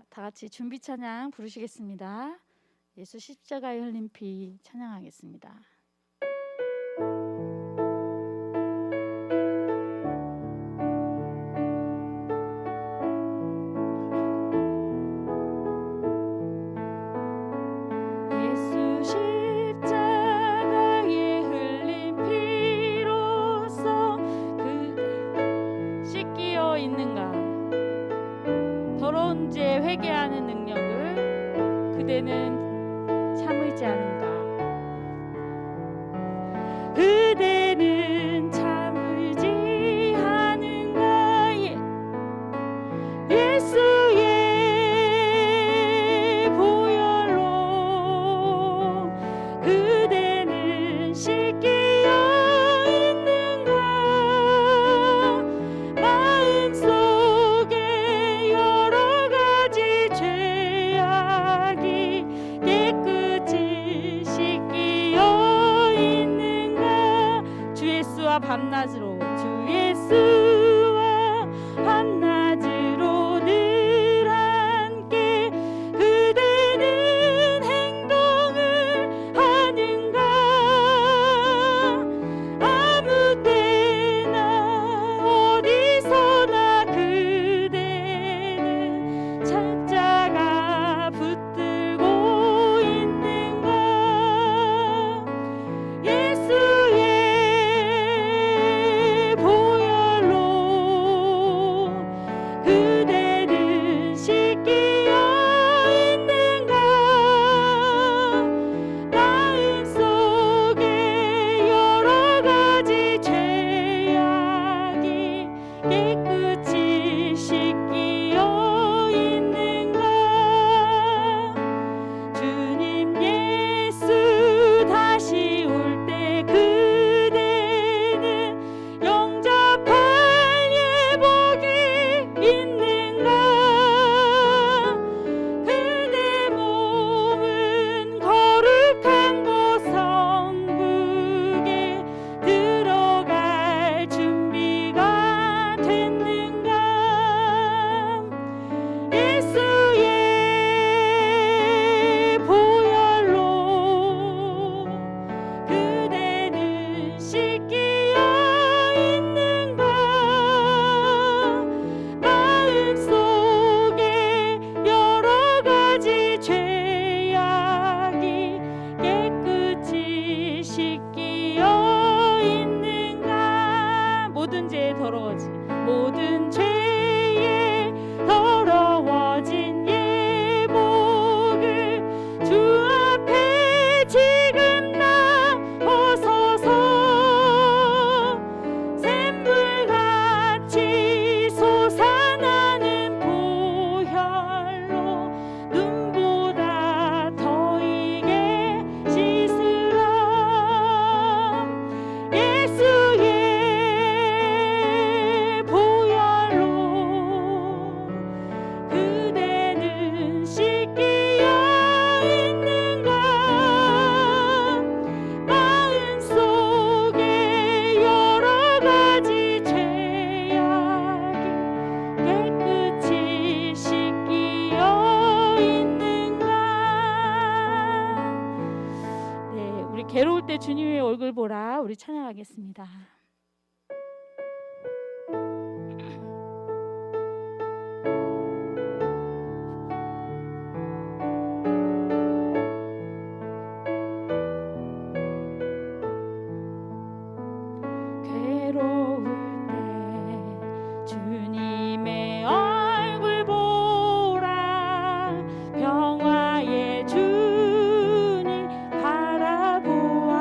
자, 다 같이 준비 찬양 부르시겠습니다. 예수 십자가에 흘린 피 찬양하겠습니다. 예수 십자가에 흘린 피로써 그대 씻기어 있는가? 더러운 죄 회개하는 능력을 그대는 참을지 않은가? 그대는 참을지 않은가? 예수의 보혈로 그대는 씻기어 있는가? 마음속에 여러 가지 죄악이 깨끗이 씻기어 있는가? 주 예수와 밤낮으로 주 예수와 밤낮으로 늘 함께 그대는 행동을 하는가? 아무 때나 어디서나 그대는 찾자가 붙들고 있는가? 예수의 보혈로 그대는 씻기어 있는가? 마음속에 여러 가지 죄악이 깨끗이 씻기어 있는가? 주님 예수 다시 올 때 그대는 영접할 예복이 있는가? 그대 몸은 거룩한 곳 성국에 들어갈 준비가 됐는가? 예수의 보혈로 그대는 씻기어 있는가? 마음속에 여러 가지 죄악이 깨끗이 씻기어 있는가? 모든 죄에 더러워진 예복을 주 앞에 지금 나 벗어서 샘물같이 솟아나는 보혈로 눈보다 더 이게 씻으라. 예수의 보혈로 그대는 씻기어 있는가? 마음속에 여러 가지 죄악이 깨끗이 씻기어 있는가? 네, 우리 괴로울 때 주님의 얼굴 보라 우리 찬양하겠습니다. 괴로울 때 주님의 얼굴 보라 평화의 주님 바라보아라.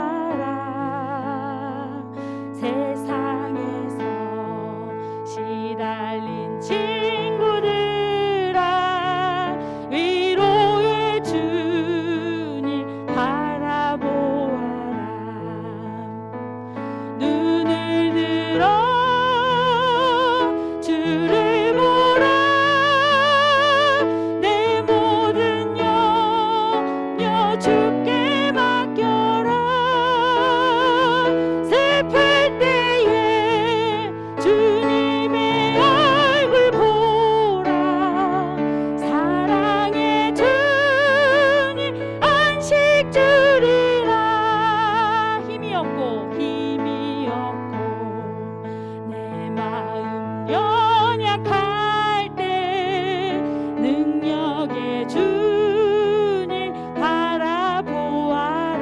주리라. 힘이 없고 내 마음 연약할 때 능력의 주님 바라보아라.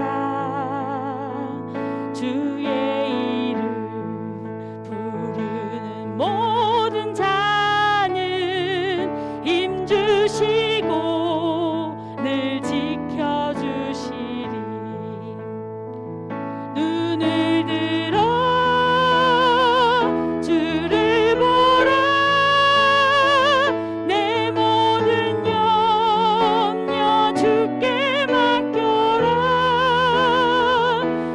주의 이름 부르는 모든 자는 힘 주시고 늘 지켜주시리. 눈을 들어 주를 보라. 내 모든 염려 주께 맡겨라.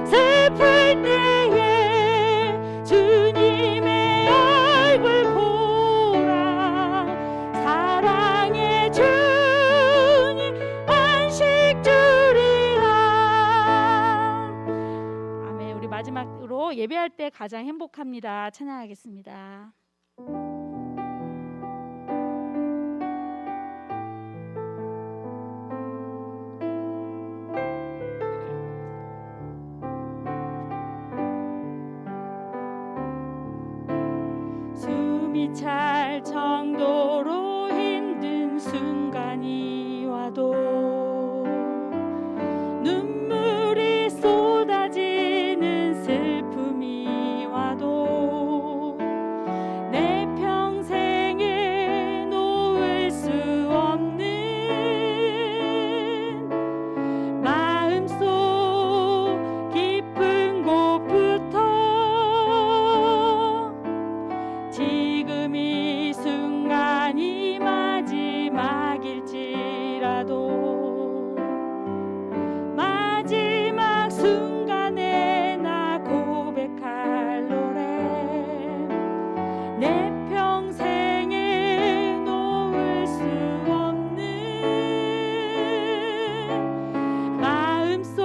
슬플 때에 주님의 얼굴 보라. 사랑의 주님 안식 주리라. 아멘. 우리 마지막으로 예배할 때 가장 행복합니다 찬양하겠습니다. 숨이 찰 정도로 힘든 순간이 와도 눈물이 쏟아지는 슬픔이 와도 내 평생에 놓을 수 없는 마음속 깊은 곳부터 지금 이 순간이 마지막일지라도 마지막 순간에 나 고백할 노래. 내 평생에 놓을 수 없는 마음속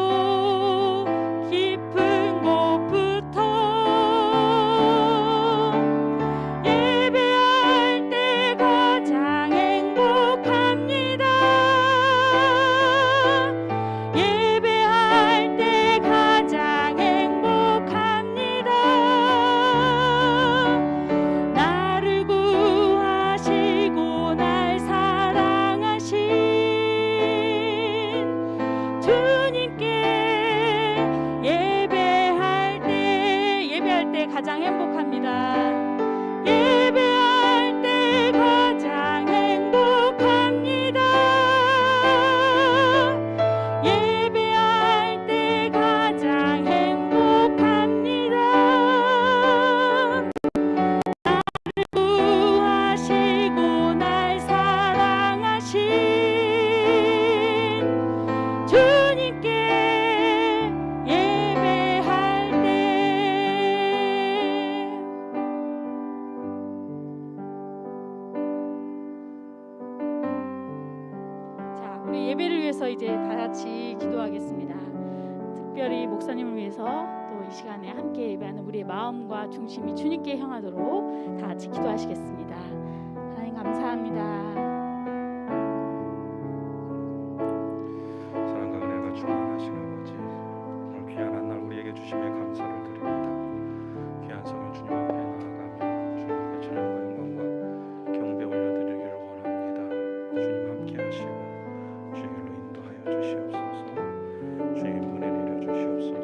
깊은 곳부터 예배할 때 가장 행복합니다. 예배할 때 가장 행복합니다. 나를 구하시고 날 사랑하신 주님께 예배할 때 가장 행복합니다. 예배할 때 가장 행복합니다. 예배할 때 가장 행복합니다. 나를 구하시고 날 사랑하신 주님께 예배할 때. 자, 우리 예배를 위해서 이제 다 같이 기도하겠습니다. 특별히 목사님을 위해서 또 이 시간에 함께 예배하는 우리의 마음과 중심이 주님께 향하도록 다 같이 기도하시겠습니다. 하나님 감사합니다. 사랑과 은혜가 충만하신 아버지, 오늘 귀한 한 날 우리에게 주심에 감사를 드립니다. 귀한 성인 주님 앞에 나아가며 주님께 찬양과 영광과 경배 올려드리기를 원합니다. 주님 함께 하시고 주의 길로 인도하여 주시옵소서. 주의 은혜 내려 주시옵소서.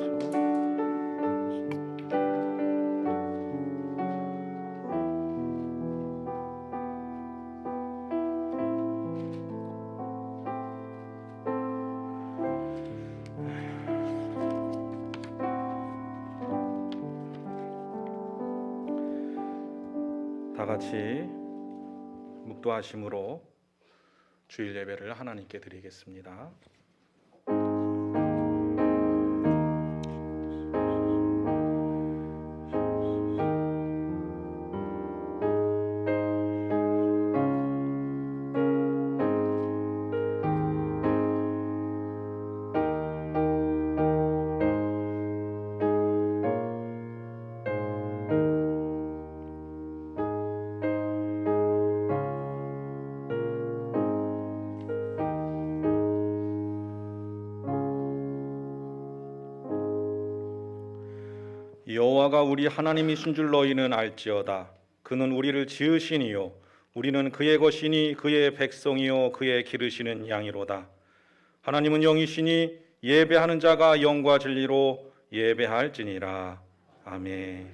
다 같이 묵도하심으로 주일 예배를 하나님께 드리겠습니다. 여호와가 우리 하나님이신 줄 너희는 알지어다. 그는 우리를 지으시니요 우리는 그의 것이니 그의 백성이요 그의 기르시는 양이로다. 하나님은 영이시니 예배하는 자가 영과 진리로 예배할지니라. 아멘.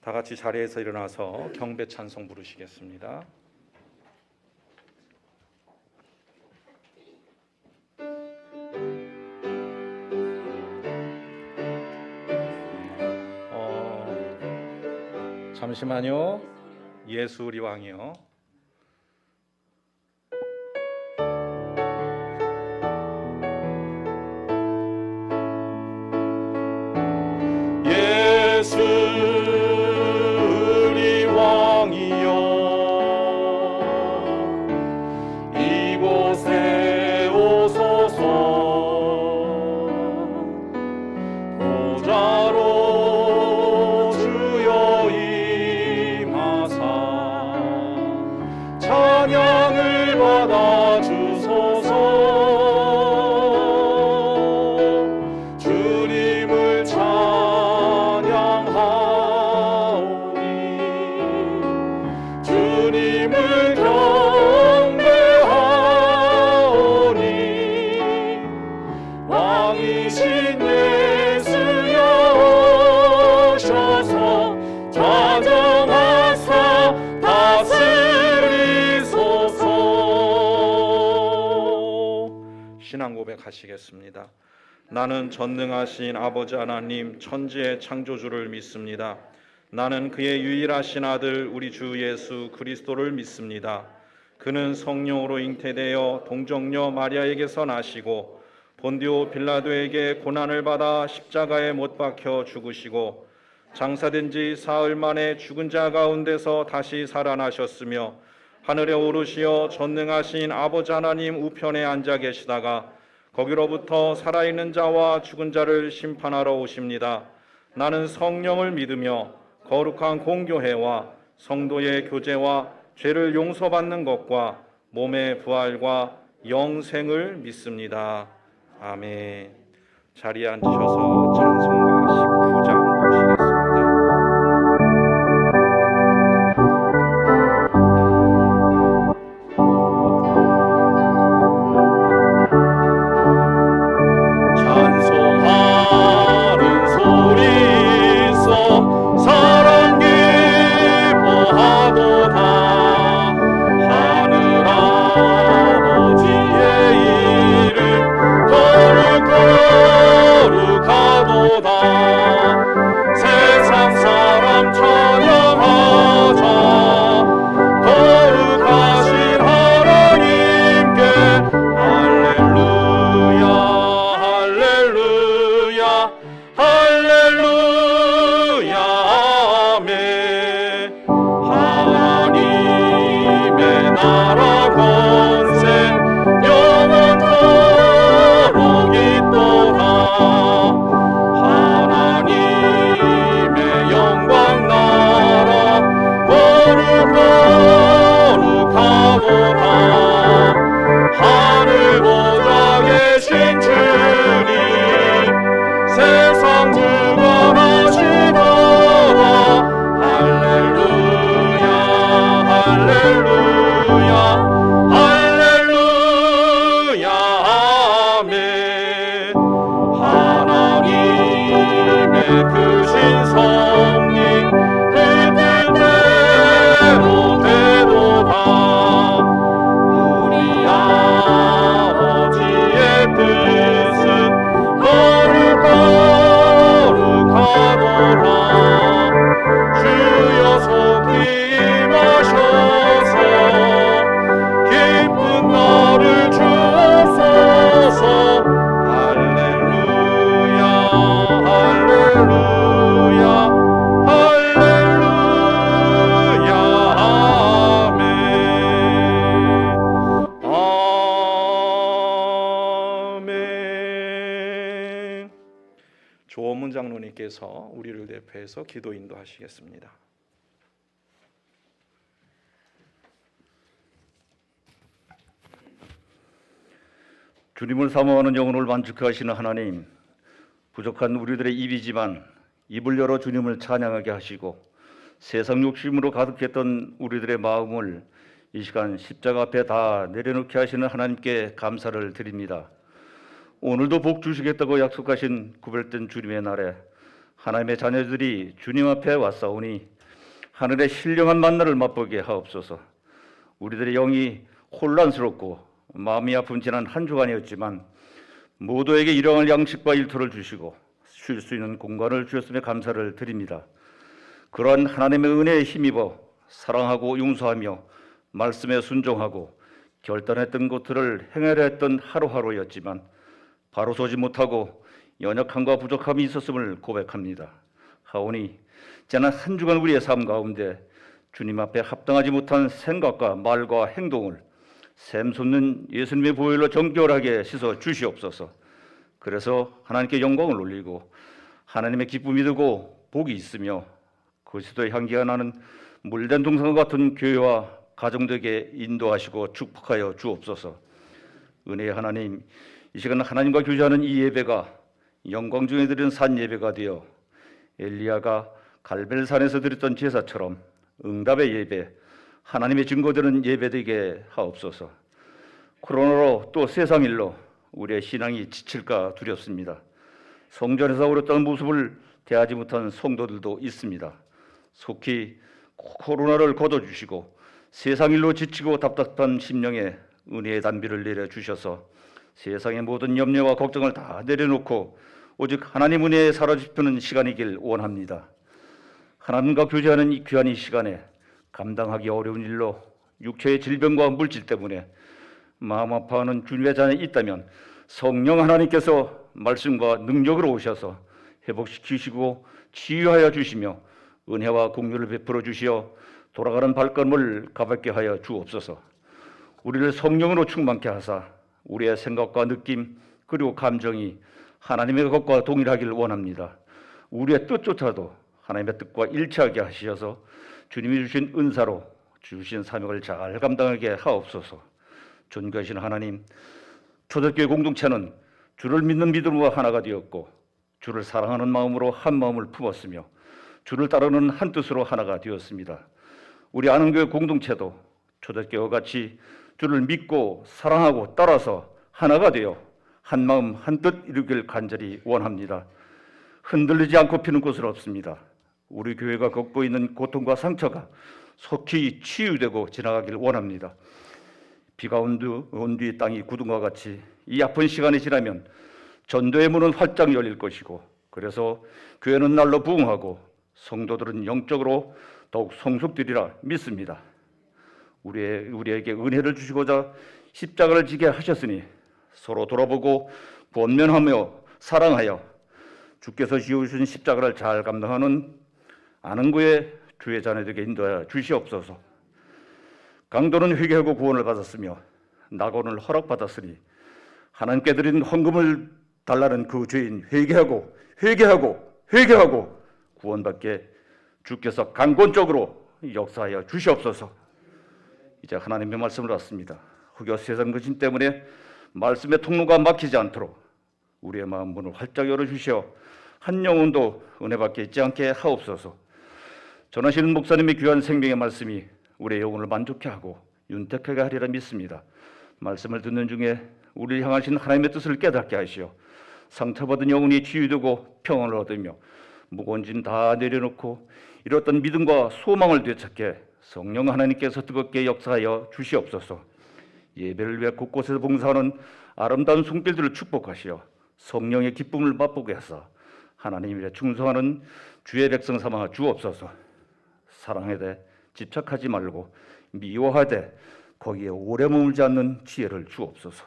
다 같이 자리에서 일어나서 경배 찬송 부르시겠습니다. 잠시만요. 예수 우리 왕이요. 예수 우리 왕이요 이곳에 오소서 보좌로 주여 임하사 찬양을 받아 주소서. 주님을 찬양하오니 주님을 경배하오니 왕이신 예수여 오셔서 좌정하사 다스리소서. 신앙 고백하시겠습니다. 나는 전능하신 아버지 하나님 천지의 창조주를 믿습니다. 나는 그의 유일하신 아들 우리 주 예수 그리스도를 믿습니다. 그는 성령으로 잉태되어 동정녀 마리아에게서 나시고 본디오 빌라도에게 고난을 받아 십자가에 못 박혀 죽으시고 장사된 지 사흘 만에 죽은 자 가운데서 다시 살아나셨으며 하늘에 오르시어 전능하신 아버지 하나님 우편에 앉아 계시다가 거기로부터 살아있는 자와 죽은 자를 심판하러 오십니다. 나는 성령을 믿으며 거룩한 공교회와 성도의 교제와 죄를 용서받는 것과 몸의 부활과 영생을 믿습니다. 아멘. 자리에 앉으셔서 찬송가 19장 보시겠습니다. 조원문 장로님께서 우리를 대표해서 기도 인도하시겠습니다. 주님을 사모하는 영혼을 만족하시는 하나님, 부족한 우리들의 입이지만 입을 열어 주님을 찬양하게 하시고 세상 욕심으로 가득했던 우리들의 마음을 이 시간 십자가 앞에 다 내려놓게 하시는 하나님께 감사를 드립니다. 오늘도 복 주시겠다고 약속하신 구별된 주님의 날에 하나님의 자녀들이 주님 앞에 왔사오니 하늘의 신령한 만나를 맛보게 하옵소서. 우리들의 영이 혼란스럽고 마음이 아픈 지난 한 주간이었지만 모두에게 일용할 양식과 일터를 주시고 쉴 수 있는 공간을 주셨음에 감사를 드립니다. 그러한 하나님의 은혜에 힘입어 사랑하고 용서하며 말씀에 순종하고 결단했던 것들을 행하려 했던 하루하루였지만 바로 서지 못하고 연약함과 부족함이 있었음을 고백합니다. 하오니 지난 한 주간 우리의 삶 가운데 주님 앞에 합당하지 못한 생각과 말과 행동을 샘솟는 예수님의 보혈로 정결하게 씻어 주시옵소서. 그래서 하나님께 영광을 올리고 하나님의 기쁨이 되고 복이 있으며 그리스도의 향기가 나는 물된 동산과 같은 교회와 가정되게 인도하시고 축복하여 주옵소서. 은혜의 하나님, 이 시간 하나님과 교제하는 이 예배가 영광 중에 드리는 산 예배가 되어 엘리야가 갈멜산에서 드렸던 제사처럼 응답의 예배, 하나님의 증거되는 예배되게 하옵소서. 코로나로 또 세상 일로 우리의 신앙이 지칠까 두렵습니다. 성전에서 오렸다는 모습을 대하지 못한 성도들도 있습니다. 속히 코로나를 걷어주시고 세상 일로 지치고 답답한 심령에 은혜의 단비를 내려주셔서 세상의 모든 염려와 걱정을 다 내려놓고 오직 하나님 은혜에 사로잡히는 시간이길 원합니다. 하나님과 교제하는 이 귀한 이 시간에 감당하기 어려운 일로 육체의 질병과 물질 때문에 마음 아파하는 주님의 자녀 있다면 성령 하나님께서 말씀과 능력으로 오셔서 회복시키시고 치유하여 주시며 은혜와 공유를 베풀어 주시어 돌아가는 발걸음을 가볍게 하여 주옵소서. 우리를 성령으로 충만케 하사 우리의 생각과 느낌 그리고 감정이 하나님의 것과 동일하기를 원합니다. 우리의 뜻조차도 하나님의 뜻과 일치하게 하시어서 주님이 주신 은사로 주신 사명을 잘 감당하게 하옵소서. 존귀하신 하나님, 초대교회 공동체는 주를 믿는 믿음으로 하나가 되었고 주를 사랑하는 마음으로 한 마음을 품었으며 주를 따르는 한 뜻으로 하나가 되었습니다. 우리 아는교회 공동체도 초대교회와 같이 주를 믿고 사랑하고 따라서 하나가 되어 한 마음 한 뜻 이루길 간절히 원합니다. 흔들리지 않고 피는 곳은 없습니다. 우리 교회가 겪고 있는 고통과 상처가 속히 치유되고 지나가길 원합니다. 비가 온 뒤 땅이 구름과 같이 이 아픈 시간이 지나면 전도의 문은 활짝 열릴 것이고 그래서 교회는 날로 부흥하고 성도들은 영적으로 더욱 성숙되리라 믿습니다. 우리에게 은혜를 주시고자 십자가를 지게 하셨으니 서로 돌아보고 권면하며 사랑하여 주께서 지어주신 십자가를 잘 감당하는 아는교회 주의 자녀들에게 인도하여 주시옵소서. 강도는 회개하고 구원을 받았으며 낙원을 허락받았으니 하나님께 드린 헌금을 달라는 그 죄인 회개하고 구원받게 주께서 강권적으로 역사하여 주시옵소서. 이제 하나님의 말씀을 받습니다. 흑여 세상 근심 때문에 말씀의 통로가 막히지 않도록 우리의 마음 문을 활짝 열어주시어 한 영혼도 은혜받게 있지 않게 하옵소서. 전하시는 목사님의 귀한 생명의 말씀이 우리의 영혼을 만족케 하고 윤택하게 하리라 믿습니다. 말씀을 듣는 중에 우리를 향하신 하나님의 뜻을 깨닫게 하시어 상처받은 영혼이 치유되고 평안을 얻으며 무거운 짐 다 내려놓고 이뤘던 믿음과 소망을 되찾게 성령 하나님께서 뜨겁게 역사하여 주시옵소서. 예배를 위해 곳곳에서 봉사하는 아름다운 손길들을 축복하시어 성령의 기쁨을 맛보게 하사 하나님 일에 충성하는 주의 백성 삼아 주옵소서. 사랑하되 집착하지 말고 미워하되 거기에 오래 머물지 않는 지혜를 주옵소서.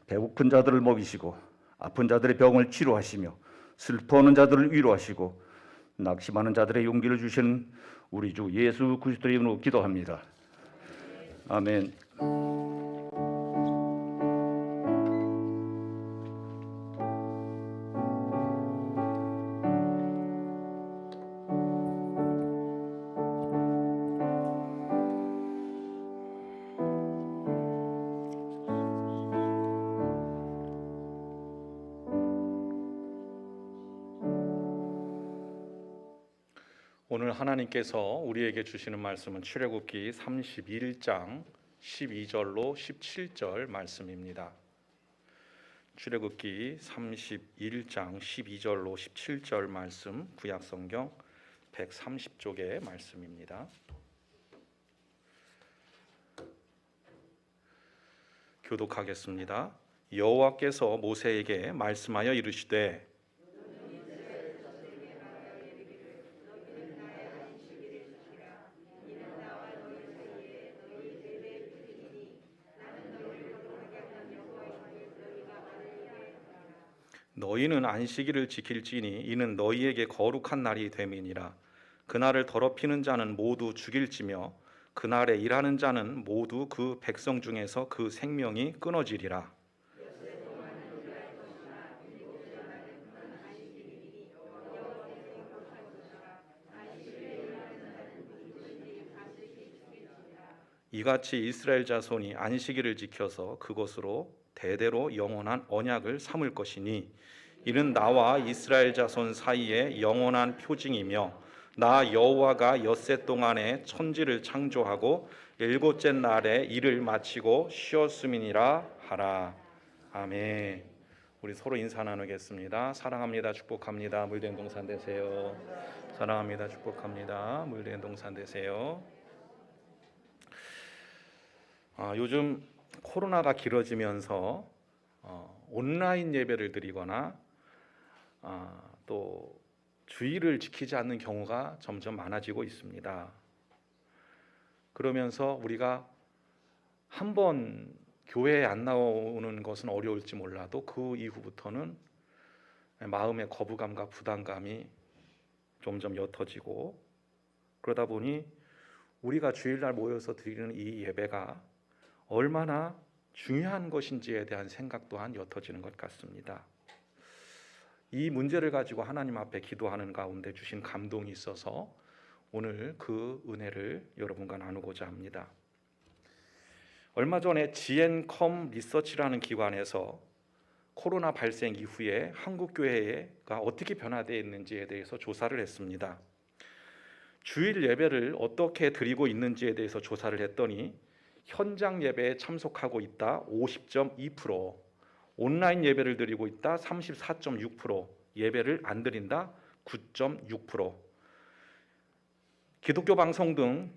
배고픈 자들을 먹이시고 아픈 자들의 병을 치료하시며 슬퍼하는 자들을 위로하시고 낙심하는 자들의 용기를 주시는 우리 주 예수 그리스도의 이름으로 기도합니다. 아멘. 오늘 하나님께서 우리에게 주시는 말씀은 출애굽기 31장 12절로 17절 말씀입니다. 출애굽기 31장 12절로 17절 말씀, 구약성경 130쪽의 말씀입니다. 교독하겠습니다. 여호와께서 모세에게 말씀하여 이르시되 너희는 안식일을 지킬지니 이는 너희에게 거룩한 날이 됨이니라. 그날을 더럽히는 자는 모두 죽일지며 그날에 일하는 자는 모두 그 백성 중에서 그 생명이 끊어지리라. 이같이 이스라엘 자손이 안식일을 지켜서 그것으로 대대로 영원한 언약을 삼을 것이니 이는 나와 이스라엘 자손 사이에 영원한 표징이며 나 여호와가 엿새 동안에 천지를 창조하고 일곱째 날에 일을 마치고 쉬었음이니라 하라. 아멘. 우리 서로 인사 나누겠습니다. 사랑합니다. 축복합니다. 물된 동산 되세요. 사랑합니다. 축복합니다. 물된 동산 되세요. 요즘 코로나가 길어지면서 온라인 예배를 드리거나 또 주의를 지키지 않는 경우가 점점 많아지고 있습니다. 그러면서 우리가 한번 교회에 안 나오는 것은 어려울지 몰라도 그 이후부터는 마음의 거부감과 부담감이 점점 옅어지고, 그러다 보니 우리가 주일날 모여서 드리는 이 예배가 얼마나 중요한 것인지에 대한 생각 또한 옅어지는 것 같습니다. 이 문제를 가지고 하나님 앞에 기도하는 가운데 주신 감동이 있어서 오늘 그 은혜를 여러분과 나누고자 합니다. 얼마 전에 GNCOM 리서치라는 기관에서 코로나 발생 이후에 한국 교회가 어떻게 변화되어 있는지에 대해서 조사를 했습니다. 주일 예배를 어떻게 드리고 있는지에 대해서 조사를 했더니 현장 예배에 참석하고 있다 50.2%, 온라인 예배를 드리고 있다 34.6%, 예배를 안 드린다 9.6%, 기독교 방송 등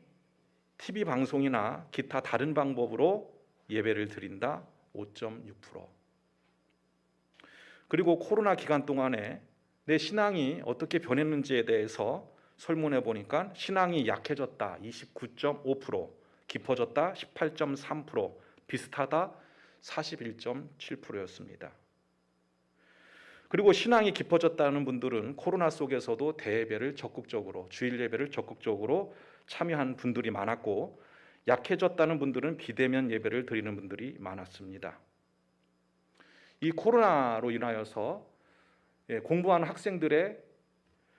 TV 방송이나 기타 다른 방법으로 예배를 드린다 5.6%. 그리고 코로나 기간 동안에 내 신앙이 어떻게 변했는지에 대해서 설문해 보니까 신앙이 약해졌다 29.5%, 깊어졌다 18.3%, 비슷하다 41.7%였습니다. 그리고 신앙이 깊어졌다는 분들은 코로나 속에서도 대예배를 적극적으로, 주일 예배를 적극적으로 참여한 분들이 많았고, 약해졌다는 분들은 비대면 예배를 드리는 분들이 많았습니다. 이 코로나로 인하여서 공부하는 학생들의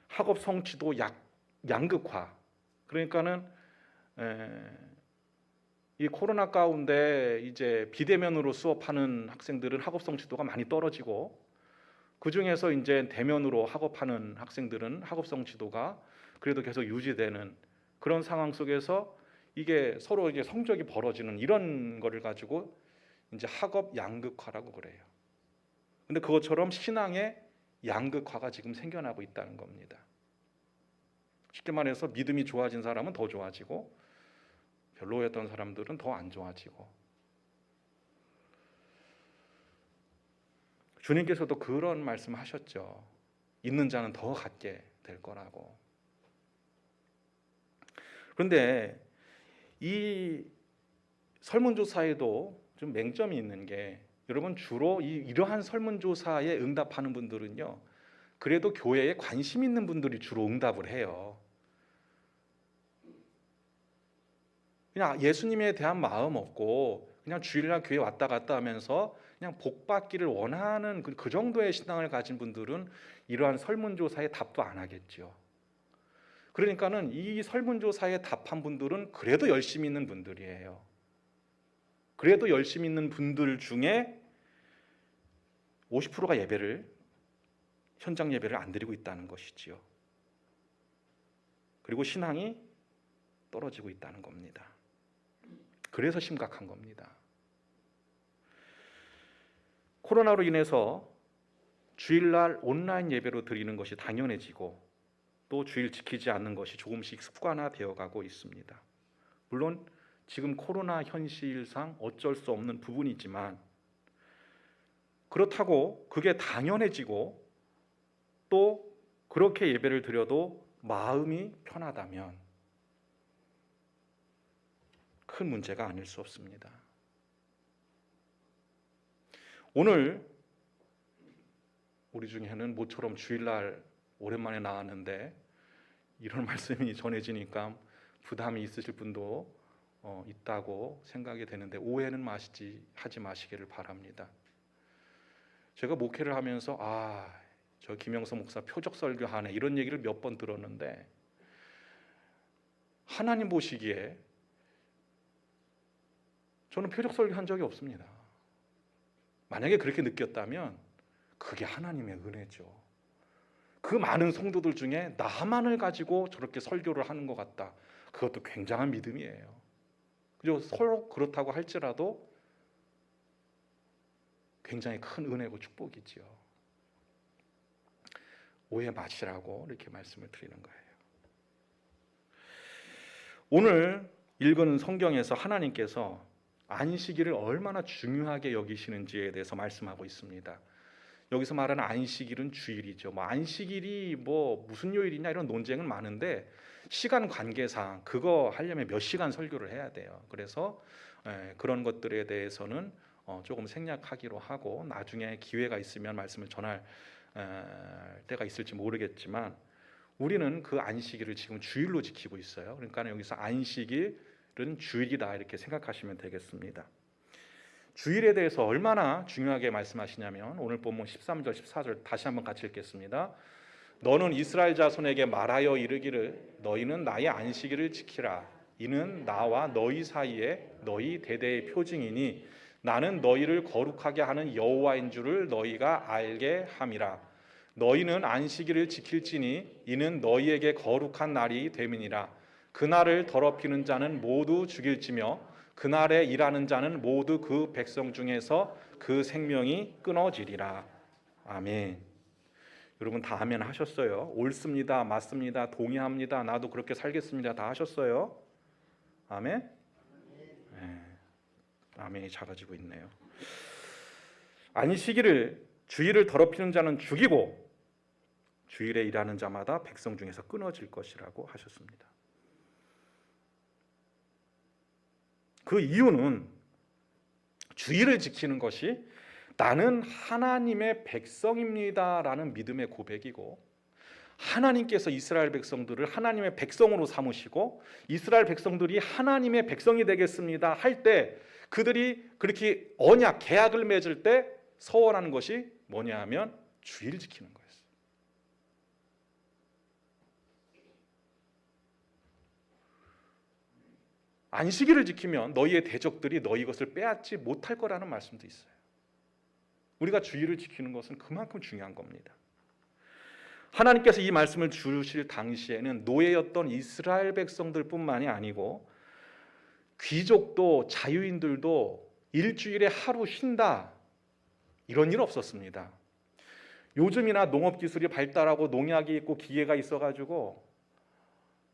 학업 성취도 양극화, 그러니까는 이 코로나 가운데 이제 비대면으로 수업하는 학생들은 학업 성취도가 많이 떨어지고, 그 중에서 이제 대면으로 학업하는 학생들은 학업 성취도가 그래도 계속 유지되는 그런 상황 속에서 이게 서로 이제 성적이 벌어지는 이런 거를 가지고 이제 학업 양극화라고 그래요. 근데 그것처럼 신앙의 양극화가 지금 생겨나고 있다는 겁니다. 쉽게 말해서 믿음이 좋아진 사람은 더 좋아지고 별로였던 사람들은 더 안 좋아지고, 주님께서도 그런 말씀하셨죠. 있는 자는 더 갖게 될 거라고. 그런데 이 설문조사에도 좀 맹점이 있는 게, 여러분 주로 이러한 설문조사에 응답하는 분들은요, 그래도 교회에 관심 있는 분들이 주로 응답을 해요. 그냥 예수님에 대한 마음 없고 그냥 주일날 교회 왔다 갔다 하면서 그냥 복 받기를 원하는 그 정도의 신앙을 가진 분들은 이러한 설문조사에 답도 안 하겠죠. 그러니까는 이 설문조사에 답한 분들은 그래도 열심히 있는 분들이에요. 그래도 열심히 있는 분들 중에 50%가 현장 예배를 안 드리고 있다는 것이지요. 그리고 신앙이 떨어지고 있다는 겁니다. 그래서 심각한 겁니다. 코로나로 인해서 주일날 온라인 예배로 드리는 것이 당연해지고 또 주일 지키지 않는 것이 조금씩 습관화되어 가고 있습니다. 물론 지금 코로나 현실상 어쩔 수 없는 부분이지만 그렇다고 그게 당연해지고 또 그렇게 예배를 드려도 마음이 편하다면 큰 문제가 아닐 수 없습니다. 오늘 우리 중에는 모처럼 주일날 오랜만에 나왔는데 이런 말씀이 전해지니까 부담이 있으실 분도 있다고 생각이 되는데 오해는 하지 마시기를 바랍니다. 제가 목회를 하면서 저 김영서 목사 표적 설교하네 이런 얘기를 몇 번 들었는데 하나님 보시기에 저는 표적 설교한 적이 없습니다. 만약에 그렇게 느꼈다면 그게 하나님의 은혜죠. 그 많은 성도들 중에 나만을 가지고 저렇게 설교를 하는 것 같다. 그것도 굉장한 믿음이에요. 그리고 서로 그렇다고 할지라도 굉장히 큰 은혜고 축복이지요. 오해 마시라고 이렇게 말씀을 드리는 거예요. 오늘 읽은 성경에서 하나님께서 안식일을 얼마나 중요하게 여기시는지에 대해서 말씀하고 있습니다. 여기서 말하는 안식일은 주일이죠. 안식일이 무슨 요일이냐 이런 논쟁은 많은데 시간 관계상 그거 하려면 몇 시간 설교를 해야 돼요. 그래서 그런 것들에 대해서는 조금 생략하기로 하고 나중에 기회가 있으면 말씀을 전할 때가 있을지 모르겠지만 우리는 그 안식일을 지금 주일로 지키고 있어요. 그러니까 여기서 안식일은 주일이다 이렇게 생각하시면 되겠습니다. 주일에 대해서 얼마나 중요하게 말씀하시냐면 오늘 본문 13절 14절 다시 한번 같이 읽겠습니다. 너는 이스라엘 자손에게 말하여 이르기를 너희는 나의 안식일을 지키라. 이는 나와 너희 사이에 너희 대대의 표징이니 나는 너희를 거룩하게 하는 여호와인 줄을 너희가 알게 함이라. 너희는 안식일을 지킬지니 이는 너희에게 거룩한 날이 됨이니라. 그날을 더럽히는 자는 모두 죽일지며 그날에 일하는 자는 모두 그 백성 중에서 그 생명이 끊어지리라. 아멘. 여러분 다 아멘 하셨어요? 옳습니다, 맞습니다, 동의합니다, 나도 그렇게 살겠습니다 다 하셨어요? 아멘? 네. 아멘이 작아지고 있네요. 안식일을 주일을 더럽히는 자는 죽이고 주일에 일하는 자마다 백성 중에서 끊어질 것이라고 하셨습니다. 그 이유는 주일을 지키는 것이 나는 하나님의 백성입니다라는 믿음의 고백이고 하나님께서 이스라엘 백성들을 하나님의 백성으로 삼으시고 이스라엘 백성들이 하나님의 백성이 되겠습니다 할 때 그들이 그렇게 언약, 계약을 맺을 때 서원하는 것이 뭐냐 하면 주일 지키는 거였어요. 안식일을 지키면 너희의 대적들이 너희 것을 빼앗지 못할 거라는 말씀도 있어요. 우리가 주일을 지키는 것은 그만큼 중요한 겁니다. 하나님께서 이 말씀을 주실 당시에는 노예였던 이스라엘 백성들뿐만이 아니고 귀족도 자유인들도 일주일에 하루 쉰다 이런 일 없었습니다. 요즘이나 농업 기술이 발달하고 농약이 있고 기계가 있어가지고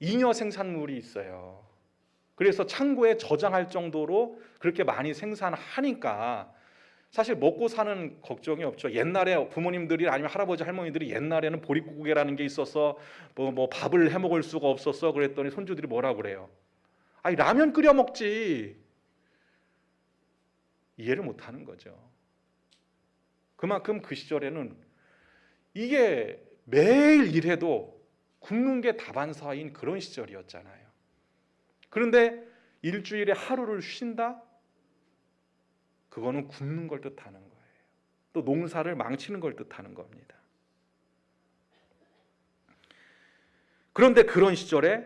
잉여 생산물이 있어요. 그래서 창고에 저장할 정도로 그렇게 많이 생산하니까 사실 먹고 사는 걱정이 없죠. 옛날에 부모님들이 아니면 할아버지 할머니들이 옛날에는 보릿고개라는 게 있어서 뭐 밥을 해 먹을 수가 없었어 그랬더니 손주들이 뭐라 그래요? 아니 라면 끓여 먹지. 이해를 못 하는 거죠. 그만큼 그 시절에는 이게 매일 일해도 굶는 게 다반사인 그런 시절이었잖아요. 그런데 일주일에 하루를 쉰다? 그거는 굶는 걸 뜻하는 거예요. 또 농사를 망치는 걸 뜻하는 겁니다. 그런데 그런 시절에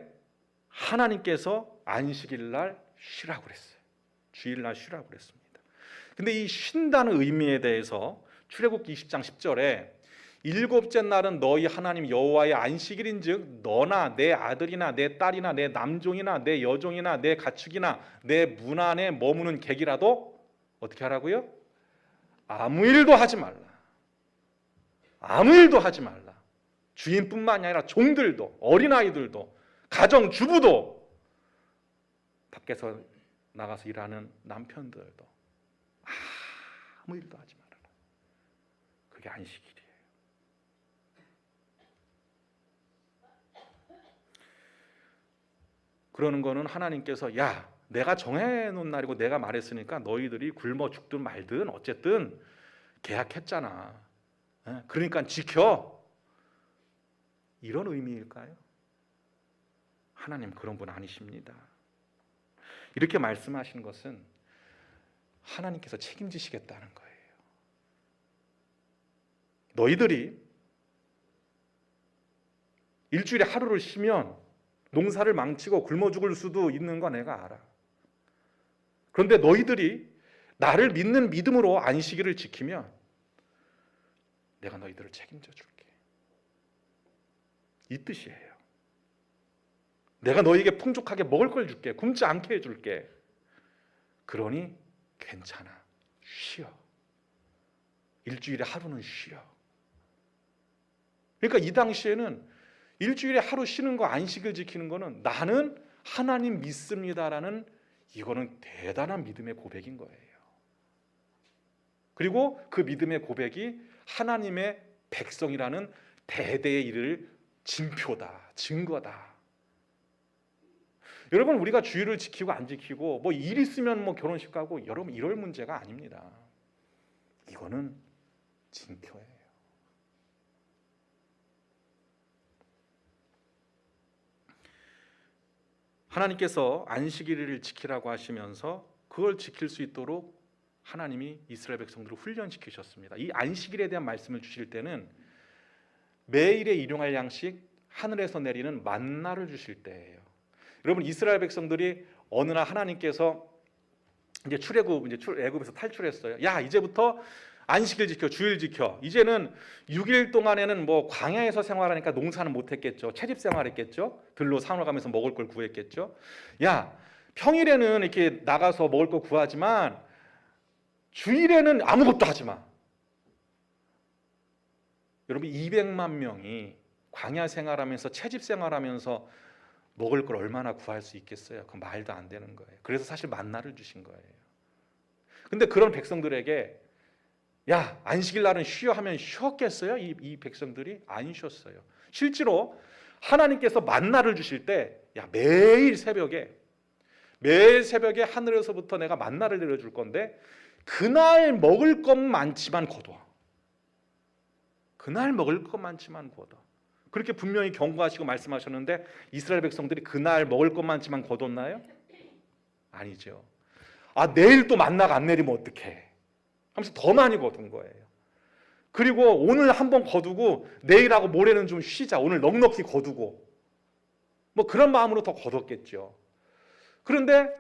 하나님께서 안식일 날 쉬라고 그랬어요. 주일날 쉬라고 그랬습니다. 근데 이 쉰다는 의미에 대해서 출애굽기 20장 10절에 일곱째 날은 너희 하나님 여호와의 안식일인즉 너나 내 아들이나 내 딸이나 내 남종이나 내 여종이나 내 가축이나 내 문 안에 머무는 객이라도 어떻게 하라고요? 아무 일도 하지 말라. 아무 일도 하지 말라. 주인뿐만이 아니라 종들도, 어린아이들도, 가정주부도, 밖에서 나가서 일하는 남편들도 아무 일도 하지 말아라. 그게 안식일이에요. 그러는 거는 하나님께서 야, 내가 정해놓은 날이고 내가 말했으니까 너희들이 굶어 죽든 말든 어쨌든 계약했잖아. 그러니까 지켜. 이런 의미일까요? 하나님 그런 분 아니십니다. 이렇게 말씀하시는 것은 하나님께서 책임지시겠다는 거예요. 너희들이 일주일에 하루를 쉬면 농사를 망치고 굶어 죽을 수도 있는 거 내가 알아. 그런데 너희들이 나를 믿는 믿음으로 안식일을 지키면 내가 너희들을 책임져 줄게. 이 뜻이에요. 내가 너희에게 풍족하게 먹을 걸 줄게. 굶지 않게 해줄게. 그러니 괜찮아. 쉬어. 일주일에 하루는 쉬어. 그러니까 이 당시에는 일주일에 하루 쉬는 거, 안식을 지키는 거는 나는 하나님 믿습니다라는 이거는 대단한 믿음의 고백인 거예요. 그리고 그 믿음의 고백이 하나님의 백성이라는 대대의 일을 징표다, 증거다. 여러분, 우리가 주일을 지키고 안 지키고 뭐 일 있으면 뭐 결혼식 가고 여러분 이럴 문제가 아닙니다. 이거는 징표예요. 하나님께서 안식일을 지키라고 하시면서 그걸 지킬 수 있도록 하나님이 이스라엘 백성들을 훈련시키셨습니다. 이 안식일에 대한 말씀을 주실 때는 매일의 일용할 양식, 하늘에서 내리는 만나를 주실 때예요. 여러분, 이스라엘 백성들이 어느 날 하나님께서 이제 애굽에서 탈출했어요. 야, 이제부터 안식일 지켜, 주일 지켜. 이제는 6일 동안에는 뭐 광야에서 생활하니까 농사는 못했겠죠. 채집 생활했겠죠. 들로 산으로 가면서 먹을 걸 구했겠죠. 야, 평일에는 이렇게 나가서 먹을 거 구하지만 주일에는 아무것도 하지 마. 여러분, 200만 명이 광야 생활하면서 채집 생활하면서 먹을 걸 얼마나 구할 수 있겠어요? 그 말도 안 되는 거예요. 그래서 사실 만나를 주신 거예요. 근데 그런 백성들에게 야, 안식일 날은 쉬어 하면 쉬었겠어요? 이 백성들이 안 쉬었어요. 실제로 하나님께서 만나를 주실 때 야, 매일 새벽에 하늘에서부터 내가 만나를 내려줄 건데 그날 먹을 것 많지만 거둬. 그날 먹을 것 많지만 거둬. 그렇게 분명히 경고하시고 말씀하셨는데 이스라엘 백성들이 그날 먹을 것 많지만 거뒀나요? 아니죠. 아, 내일 또 만나가 안 내리면 어떡해 하면서 더 많이 거둔 거예요. 그리고 오늘 한번 거두고 내일하고 모레는 좀 쉬자. 오늘 넉넉히 거두고 뭐 그런 마음으로 더 거뒀겠죠. 그런데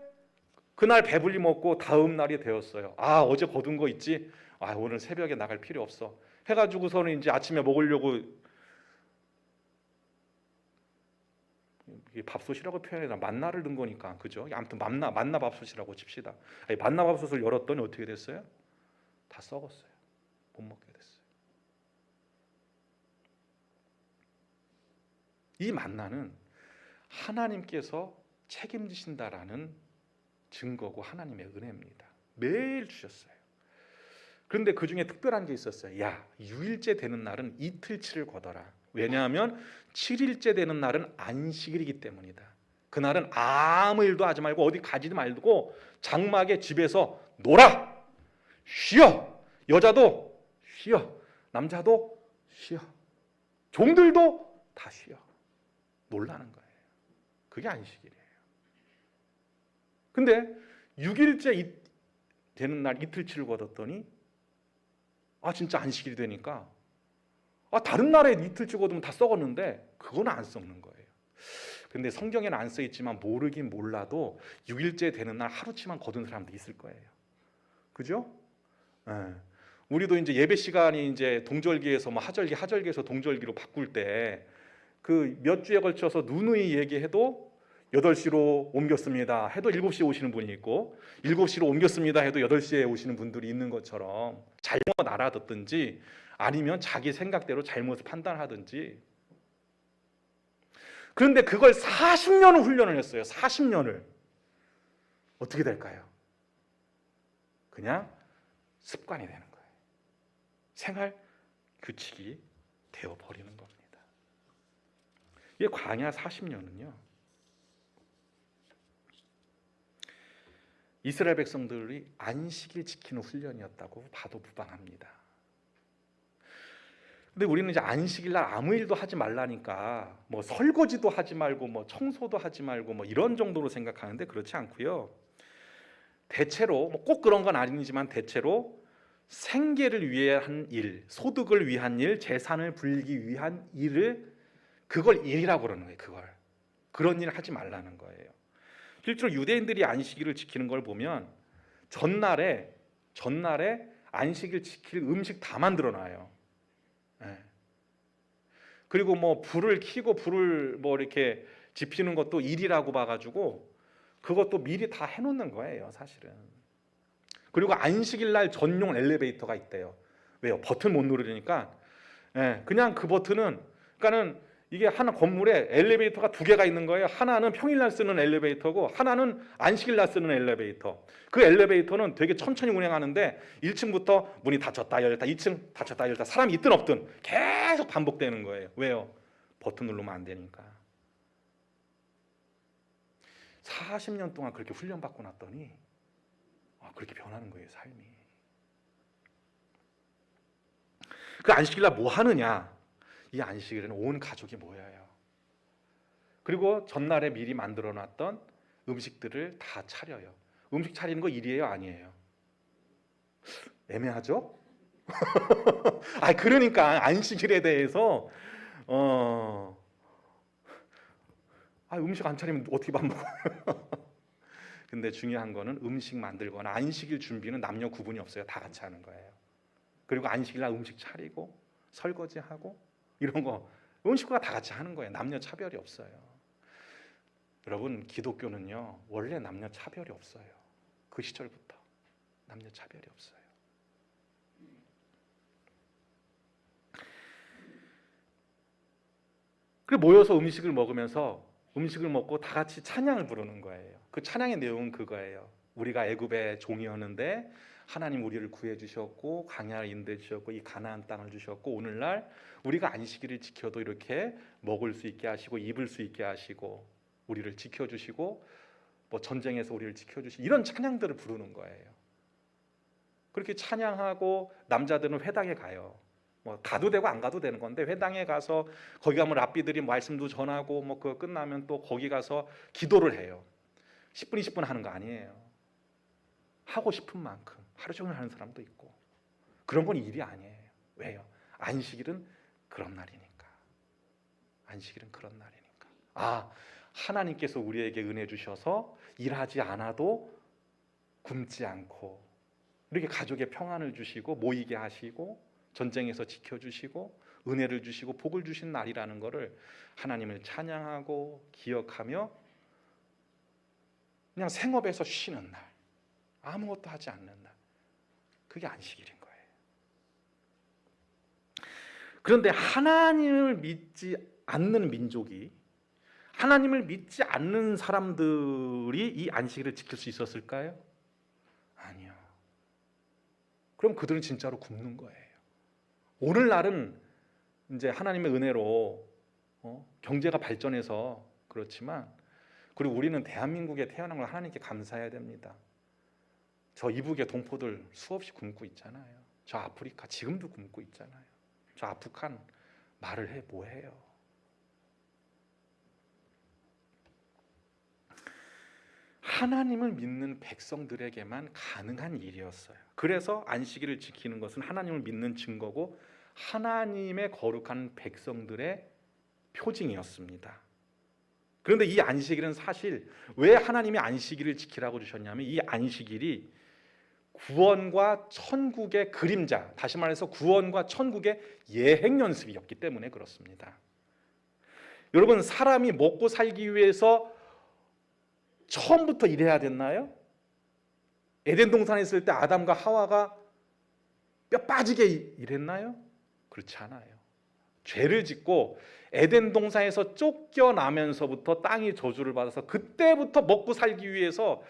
그날 배불리 먹고 다음 날이 되었어요. 아, 어제 거둔 거 있지? 아, 오늘 새벽에 나갈 필요 없어. 해가지고서는 이제 아침에 먹으려고 밥솥이라고 표현해라. 만나를 넣은 거니까, 그죠? 아무튼 만나 밥솥이라고 칩시다. 아니, 만나 밥솥을 열었더니 어떻게 됐어요? 다 썩었어요. 못 먹게 됐어요. 이 만나는 하나님께서 책임지신다라는 증거고 하나님의 은혜입니다. 매일 주셨어요. 그런데 그 중에 특별한 게 있었어요. 야, 6일째 되는 날은 이틀치를 거둬라. 왜냐하면 7일째 되는 날은 안식일이기 때문이다. 그날은 아무 일도 하지 말고 어디 가지도 말고 장막에 집에서 놀아. 쉬어. 여자도 쉬어. 남자도 쉬어. 종들도 다 쉬어. 놀라는 거예요. 그게 안식일이에요. 근데 6일째 되는 날 이틀치를 거뒀더니 아, 진짜 안식일이 되니까 아, 다른 날에 이틀치 거두면 다 썩었는데 그건 안 썩는 거예요. 근데 성경에는 안 써 있지만 모르긴 몰라도 6일째 되는 날 하루치만 거둔 사람도 있을 거예요. 그죠? 네. 우리도 이제 예배 시간이 이제 동절기에서 뭐 하절기에서 동절기로 바꿀 때 그 몇 주에 걸쳐서 누누이 얘기해도 8시로 옮겼습니다 해도 7시에 오시는 분이 있고 7시로 옮겼습니다 해도 8시에 오시는 분들이 있는 것처럼 잘못 알아듣든지 아니면 자기 생각대로 잘못을 판단하든지. 그런데 그걸 40년을 훈련을 했어요. 40년을. 어떻게 될까요? 그냥 습관이 되는 거예요. 생활 규칙이 되어버리는 겁니다. 이 광야 40년은요, 이스라엘 백성들이 안식일 지키는 훈련이었다고 봐도 무방합니다. 근데 우리는 이제 안식일 날 아무 일도 하지 말라니까 뭐 설거지도 하지 말고 뭐 청소도 하지 말고 뭐 이런 정도로 생각하는데 그렇지 않고요. 대체로 뭐 꼭 그런 건 아니지만 대체로 생계를 위한 일, 소득을 위한 일, 재산을 불리기 위한 일을 그걸 일이라고 그러는 거예요. 그런 일을 하지 말라는 거예요. 실제로 유대인들이 안식일을 지키는 걸 보면 전날에 안식일 지킬 음식 다 만들어놔요. 그리고 뭐 불을 켜고 불을 뭐 이렇게 지피는 것도 일이라고 봐가지고 그것도 미리 다 해놓는 거예요, 사실은. 그리고 안식일 날 전용 엘리베이터가 있대요. 왜요? 버튼 못 누르니까. 그냥 그 버튼은, 그러니까는 이게 하나 건물에 엘리베이터가 2개가 있는 거예요. 하나는 평일날 쓰는 엘리베이터고 하나는 안식일 날 쓰는 엘리베이터. 그 엘리베이터는 되게 천천히 운행하는데 1층부터 문이 닫혔다 열렸다, 2층 닫혔다 열렸다, 사람이 있든 없든 계속 반복되는 거예요. 왜요? 버튼 누르면 안 되니까. 40년 동안 그렇게 훈련받고 났더니 그렇게 변하는 거예요, 삶이. 그 안식일 날 뭐 하느냐? 이 안식일에는 온 가족이 모여요. 그리고 전날에 미리 만들어놨던 음식들을 다 차려요. 음식 차리는 거 일이에요, 아니에요? 애매하죠? 그러니까 안식일에 대해서 음식 안 차리면 어떻게 밥 먹어요? 근데 중요한 거는 음식 만들거나 안식일 준비는 남녀 구분이 없어요. 다 같이 하는 거예요. 그리고 안식일 날 음식 차리고 설거지하고 이런 거 음식과 다 같이 하는 거예요. 남녀 차별이 없어요. 여러분, 기독교는요 원래 남녀 차별이 없어요. 그 시절부터 남녀 차별이 없어요. 그래 모여서 음식을 먹으면서 음식을 먹고 다 같이 찬양을 부르는 거예요. 그 찬양의 내용은 그거예요. 우리가 애굽의 종이었는데 하나님 우리를 구해 주셨고 광야를 인도해 주셨고 이 가나안 땅을 주셨고 오늘날 우리가 안식일을 지켜도 이렇게 먹을 수 있게 하시고 입을 수 있게 하시고 우리를 지켜주시고 뭐 전쟁에서 우리를 지켜주시고 이런 찬양들을 부르는 거예요. 그렇게 찬양하고 남자들은 회당에 가요. 뭐 가도 되고 안 가도 되는 건데 회당에 가서 거기 가면 랍비들이 말씀도 전하고 뭐 그거 끝나면 또 거기 가서 기도를 해요. 10분 20분 하는 거 아니에요. 하고 싶은 만큼 하루 종일 하는 사람도 있고 그런 건 일이 아니에요. 왜요? 안식일은 그런 날이니까. 안식일은 그런 날이니까. 하나님께서 우리에게 은혜 주셔서 일하지 않아도 굶지 않고 이렇게 가족의 평안을 주시고 모이게 하시고 전쟁에서 지켜주시고 은혜를 주시고 복을 주신 날이라는 것을 하나님을 찬양하고 기억하며 그냥 생업에서 쉬는 날, 아무것도 하지 않는 날, 그게 안식일인 거예요. 그런데 하나님을 믿지 않는 민족이, 하나님을 믿지 않는 사람들이 이 안식일을 지킬 수 있었을까요? 아니요. 그럼 그들은 진짜로 굶는 거예요. 오늘날은 이제 하나님의 은혜로 경제가 발전해서 그렇지만, 그리고 우리는 대한민국에 태어난 걸 하나님께 감사해야 됩니다. 저 이북의 동포들 수없이 굶고 있잖아요. 저 아프리카 지금도 굶고 있잖아요. 저 아프간 말을 해 뭐해요? 하나님을 믿는 백성들에게만 가능한 일이었어요. 그래서 안식일을 지키는 것은 하나님을 믿는 증거고 하나님의 거룩한 백성들의 표징이었습니다. 그런데 이 안식일은 사실 왜 하나님이 안식일을 지키라고 주셨냐면 이 안식일이 구원과 천국의 그림자, 다시 말해서 구원과 천국의 예행 연습이었기 때문에 그렇습니다. 여러분, 사람이 먹고 살기 위해서 처음부터 일해야 됐나요? 에덴 동산에 있을 때 아담과 하와가 뼈 빠지게 일했나요? 그렇지 않아요. 죄를 짓고 에덴 동산에서 쫓겨나면서부터 땅이 저주를 받아서 그때부터 먹고 살기 위해서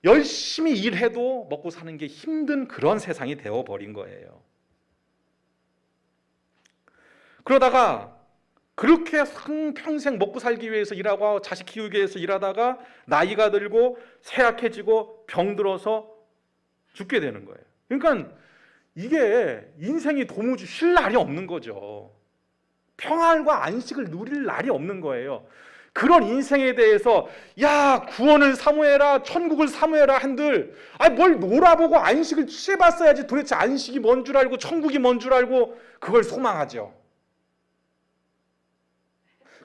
열심히 일해도 먹고 사는 게 힘든 그런 세상이 되어버린 거예요. 그러다가 그렇게 평생 먹고 살기 위해서 일하고 자식 키우기 위해서 일하다가 나이가 들고 쇠약해지고 병들어서 죽게 되는 거예요. 그러니까 이게 인생이 도무지 쉴 날이 없는 거죠. 평안과 안식을 누릴 날이 없는 거예요. 그런 인생에 대해서 야, 구원을 사모해라, 천국을 사모해라 한들 뭘 놀아보고 안식을 취해봤어야지 도대체 안식이 뭔 줄 알고 천국이 뭔 줄 알고 그걸 소망하죠.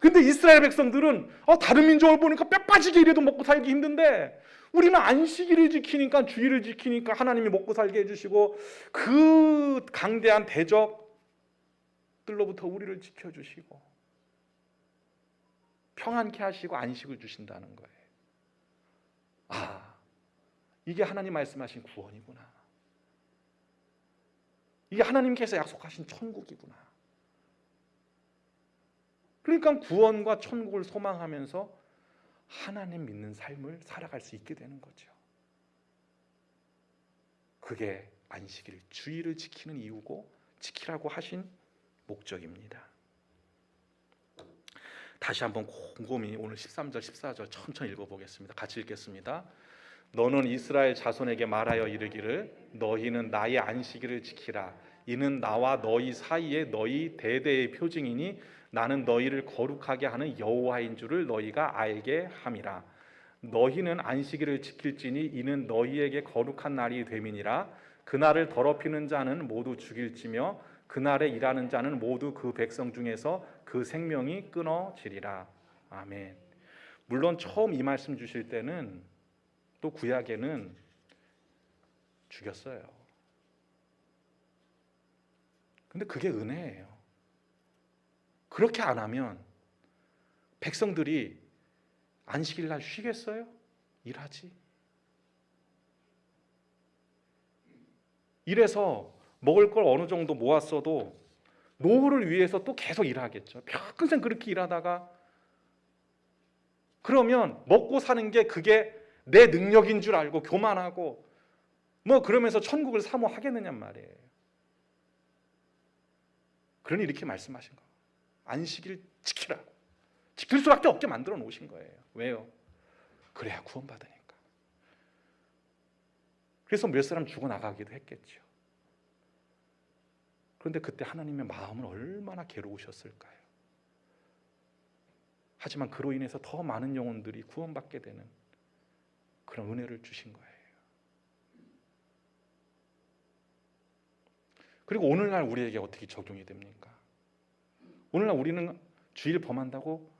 근데 이스라엘 백성들은 다른 민족을 보니까 뼈 빠지게 일해도 먹고 살기 힘든데 우리는 안식일을 지키니까, 주일을 지키니까 하나님이 먹고 살게 해주시고 그 강대한 대적들로부터 우리를 지켜주시고 평안케 하시고 안식을 주신다는 거예요. 이게 하나님 말씀하신 구원이구나. 이게 하나님께서 약속하신 천국이구나. 그러니까 구원과 천국을 소망하면서 하나님 믿는 삶을 살아갈 수 있게 되는 거죠. 그게 안식일, 주일을 지키는 이유고 지키라고 하신 목적입니다. 다시 한번 곰곰이 오늘 13절, 14절 천천히 읽어보겠습니다. 같이 읽겠습니다. 너는 이스라엘 자손에게 말하여 이르기를 너희는 나의 안식일을 지키라. 이는 나와 너희 사이에 너희 대대의 표징이니 나는 너희를 거룩하게 하는 여호와인 줄을 너희가 알게 함이라. 너희는 안식일을 지킬지니 이는 너희에게 거룩한 날이 됨이니라. 그날을 더럽히는 자는 모두 죽일지며 그날에 일하는 자는 모두 그 백성 중에서 그 생명이 끊어지리라. 아멘. 물론 처음 이 말씀 주실 때는 또 구약에는 죽였어요. 근데 그게 은혜예요. 그렇게 안 하면 백성들이 안식일 날 쉬겠어요? 일하지. 이래서 먹을 걸 어느 정도 모았어도 노후를 위해서 또 계속 일하겠죠. 평생 그렇게 일하다가 그러면 먹고 사는 게 그게 내 능력인 줄 알고 교만하고 그러면서 천국을 사모하겠느냔 말이에요. 그러니 이렇게 말씀하신 거예요. 안식일 지키라. 지킬 수밖에 없게 만들어 놓으신 거예요. 왜요? 그래야 구원받으니까. 그래서 몇 사람 죽어나가기도 했겠죠. 그런데 그때 하나님의 마음은 얼마나 괴로우셨을까요? 하지만 그로 인해서 더 많은 영혼들이 구원받게 되는 그런 은혜를 주신 거예요. 그리고 오늘날 우리에게 어떻게 적용이 됩니까? 오늘날 우리는 주일 범한다고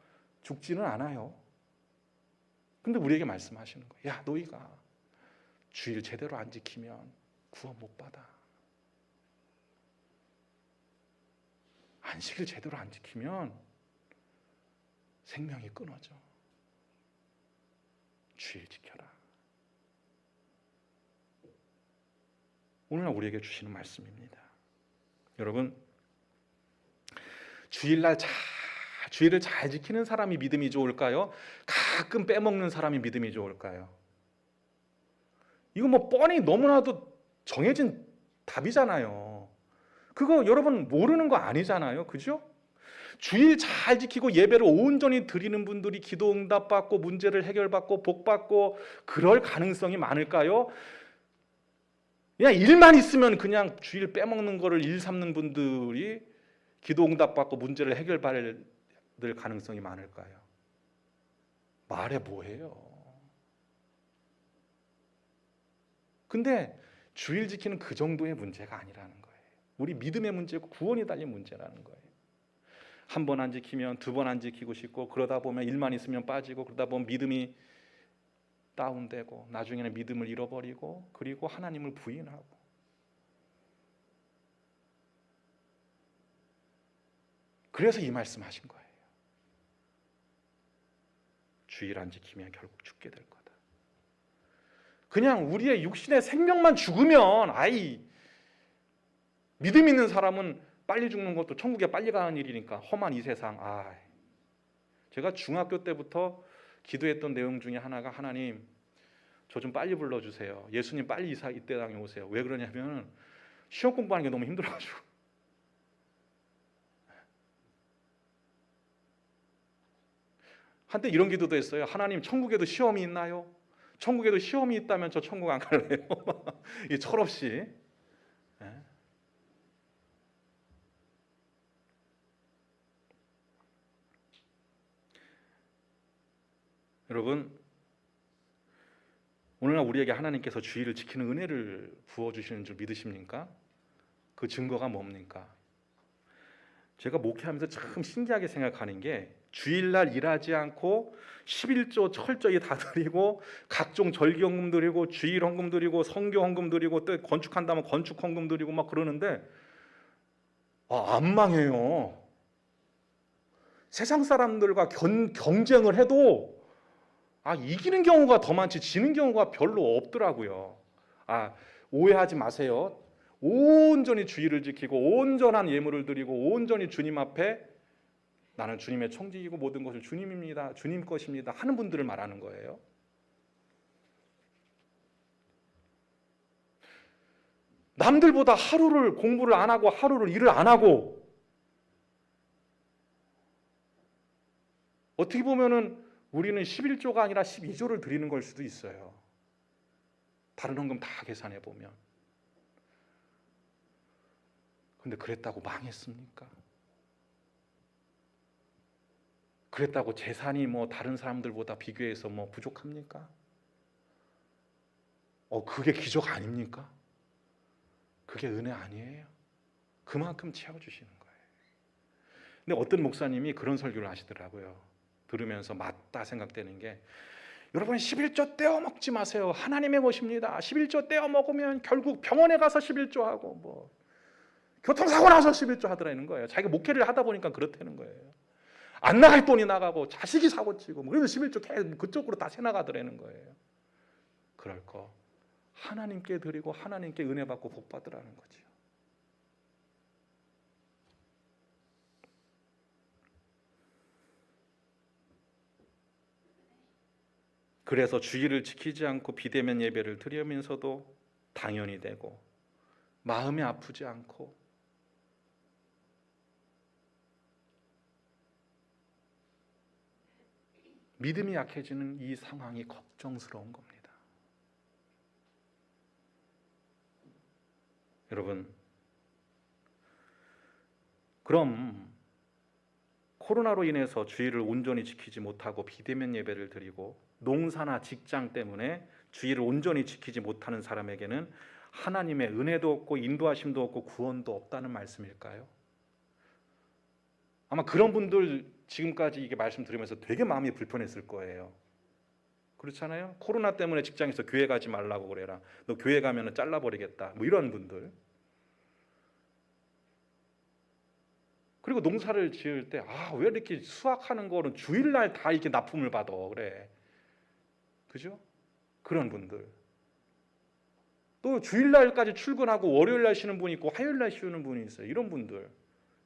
죽지는 않아요. 근데 우리에게 말씀하시는 거예요. 야, 너희가 주일 제대로 안 지키면 구원 못 받아. 안식일 제대로 안 지키면 생명이 끊어져. 주일 지켜라. 오늘날 우리에게 주시는 말씀입니다. 여러분, 주일을 잘 지키는 사람이 믿음이 좋을까요? 가끔 빼먹는 사람이 믿음이 좋을까요? 이거 뻔히 너무나도 정해진 답이잖아요. 그거 여러분 모르는 거 아니잖아요. 그죠? 주일 잘 지키고 예배를 온전히 드리는 분들이 기도 응답받고 문제를 해결받고 복받고 그럴 가능성이 많을까요? 그냥 일만 있으면 그냥 주일 빼먹는 거를 일 삼는 분들이 기도 응답받고 문제를 해결받을 가능성이 많을까요? 말해 뭐해요? 근데 주일 지키는 그 정도의 문제가 아니라는 거예요. 우리 믿음의 문제고 구원이 달린 문제라는 거예요. 한 번 안 지키면 두 번 안 지키고 싶고 그러다 보면 일만 있으면 빠지고 그러다 보면 믿음이 다운되고 나중에는 믿음을 잃어버리고 그리고 하나님을 부인하고 그래서 이 말씀하신 거예요. 주일 안 지키면 결국 죽게 될 거다. 그냥 우리의 육신의 생명만 죽으면 믿음 있는 사람은 빨리 죽는 것도 천국에 빨리 가는 일이니까 험한 이 세상. 제가 중학교 때부터 기도했던 내용 중에 하나가 하나님 저 좀 빨리 불러주세요. 예수님 빨리 이때 땅에 오세요. 왜 그러냐면 시험 공부하는 게 너무 힘들어가지고. 한때 이런 기도도 했어요. 하나님 천국에도 시험이 있나요? 천국에도 시험이 있다면 저 천국 안 갈래요. 이 철없이. 여러분 오늘날 우리에게 하나님께서 주일을 지키는 은혜를 부어주시는 줄 믿으십니까? 그 증거가 뭡니까? 제가 목회하면서 참 신기하게 생각하는 게 주일날 일하지 않고 11조 철저히 다 드리고 각종 절기 헌금 드리고 주일 헌금 드리고 성교 헌금 드리고 또 건축한다면 건축 헌금 드리고 막 그러는데 안 망해요. 세상 사람들과 경쟁을 해도 이기는 경우가 더 많지 지는 경우가 별로 없더라고요. 오해하지 마세요. 온전히 주일을 지키고 온전한 예물을 드리고 온전히 주님 앞에 나는 주님의 청지기고 모든 것을 주님입니다. 주님 것입니다. 하는 분들을 말하는 거예요. 남들보다 하루를 공부를 안 하고 하루를 일을 안 하고 어떻게 보면은 우리는 11조가 아니라 12조를 드리는 걸 수도 있어요. 다른 헌금 다 계산해 보면. 근데 그랬다고 망했습니까? 그랬다고 재산이 다른 사람들보다 비교해서 부족합니까? 그게 기적 아닙니까? 그게 은혜 아니에요? 그만큼 채워주시는 거예요. 근데 어떤 목사님이 그런 설교를 하시더라고요. 들으면서 맞다 생각되는 게 여러분 11조 떼어 먹지 마세요. 하나님의 것입니다. 11조 떼어 먹으면 결국 병원에 가서 11조 하고 교통사고 나서 11조 하더라는 거예요. 자기가 목회를 하다 보니까 그렇다는 거예요. 안 나갈 돈이 나가고 자식이 사고치고 그래서 11조 계속 그쪽으로 다 새나가더라는 거예요. 그럴 거 하나님께 드리고 하나님께 은혜 받고 복 받으라는 거죠. 그래서 주일을 지키지 않고 비대면 예배를 드리면서도 당연히 되고 마음이 아프지 않고 믿음이 약해지는 이 상황이 걱정스러운 겁니다. 여러분, 그럼 코로나로 인해서 주일을 온전히 지키지 못하고 비대면 예배를 드리고 농사나 직장 때문에 주일을 온전히 지키지 못하는 사람에게는 하나님의 은혜도 없고 인도하심도 없고 구원도 없다는 말씀일까요? 아마 그런 분들 지금까지 이게 말씀 들으면서 되게 마음이 불편했을 거예요. 그렇잖아요? 코로나 때문에 직장에서 교회 가지 말라고 그래라. 너 교회 가면 잘라버리겠다. 이런 분들. 그리고 농사를 지을 때 왜 이렇게 수확하는 거는 주일날 다 이렇게 납품을 받아 그래. 그죠? 그런 분들. 또 주일날까지 출근하고 월요일날 쉬는 분이 있고 화요일날 쉬는 분이 있어요. 이런 분들.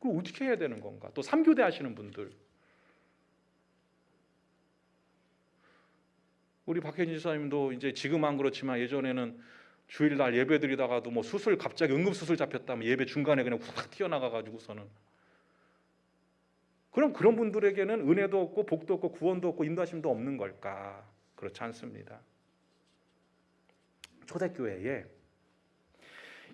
그럼 어떻게 해야 되는 건가? 또 3교대 하시는 분들. 우리 박혜진 지사님도 이제 지금 안 그렇지만 예전에는 주일날 예배 드리다가도 수술 갑자기 응급수술 잡혔다면 예배 중간에 그냥 확 튀어나가가지고서는 그럼 그런 분들에게는 은혜도 없고 복도 없고 구원도 없고 인도하심도 없는 걸까? 그렇지 않습니다. 초대교회에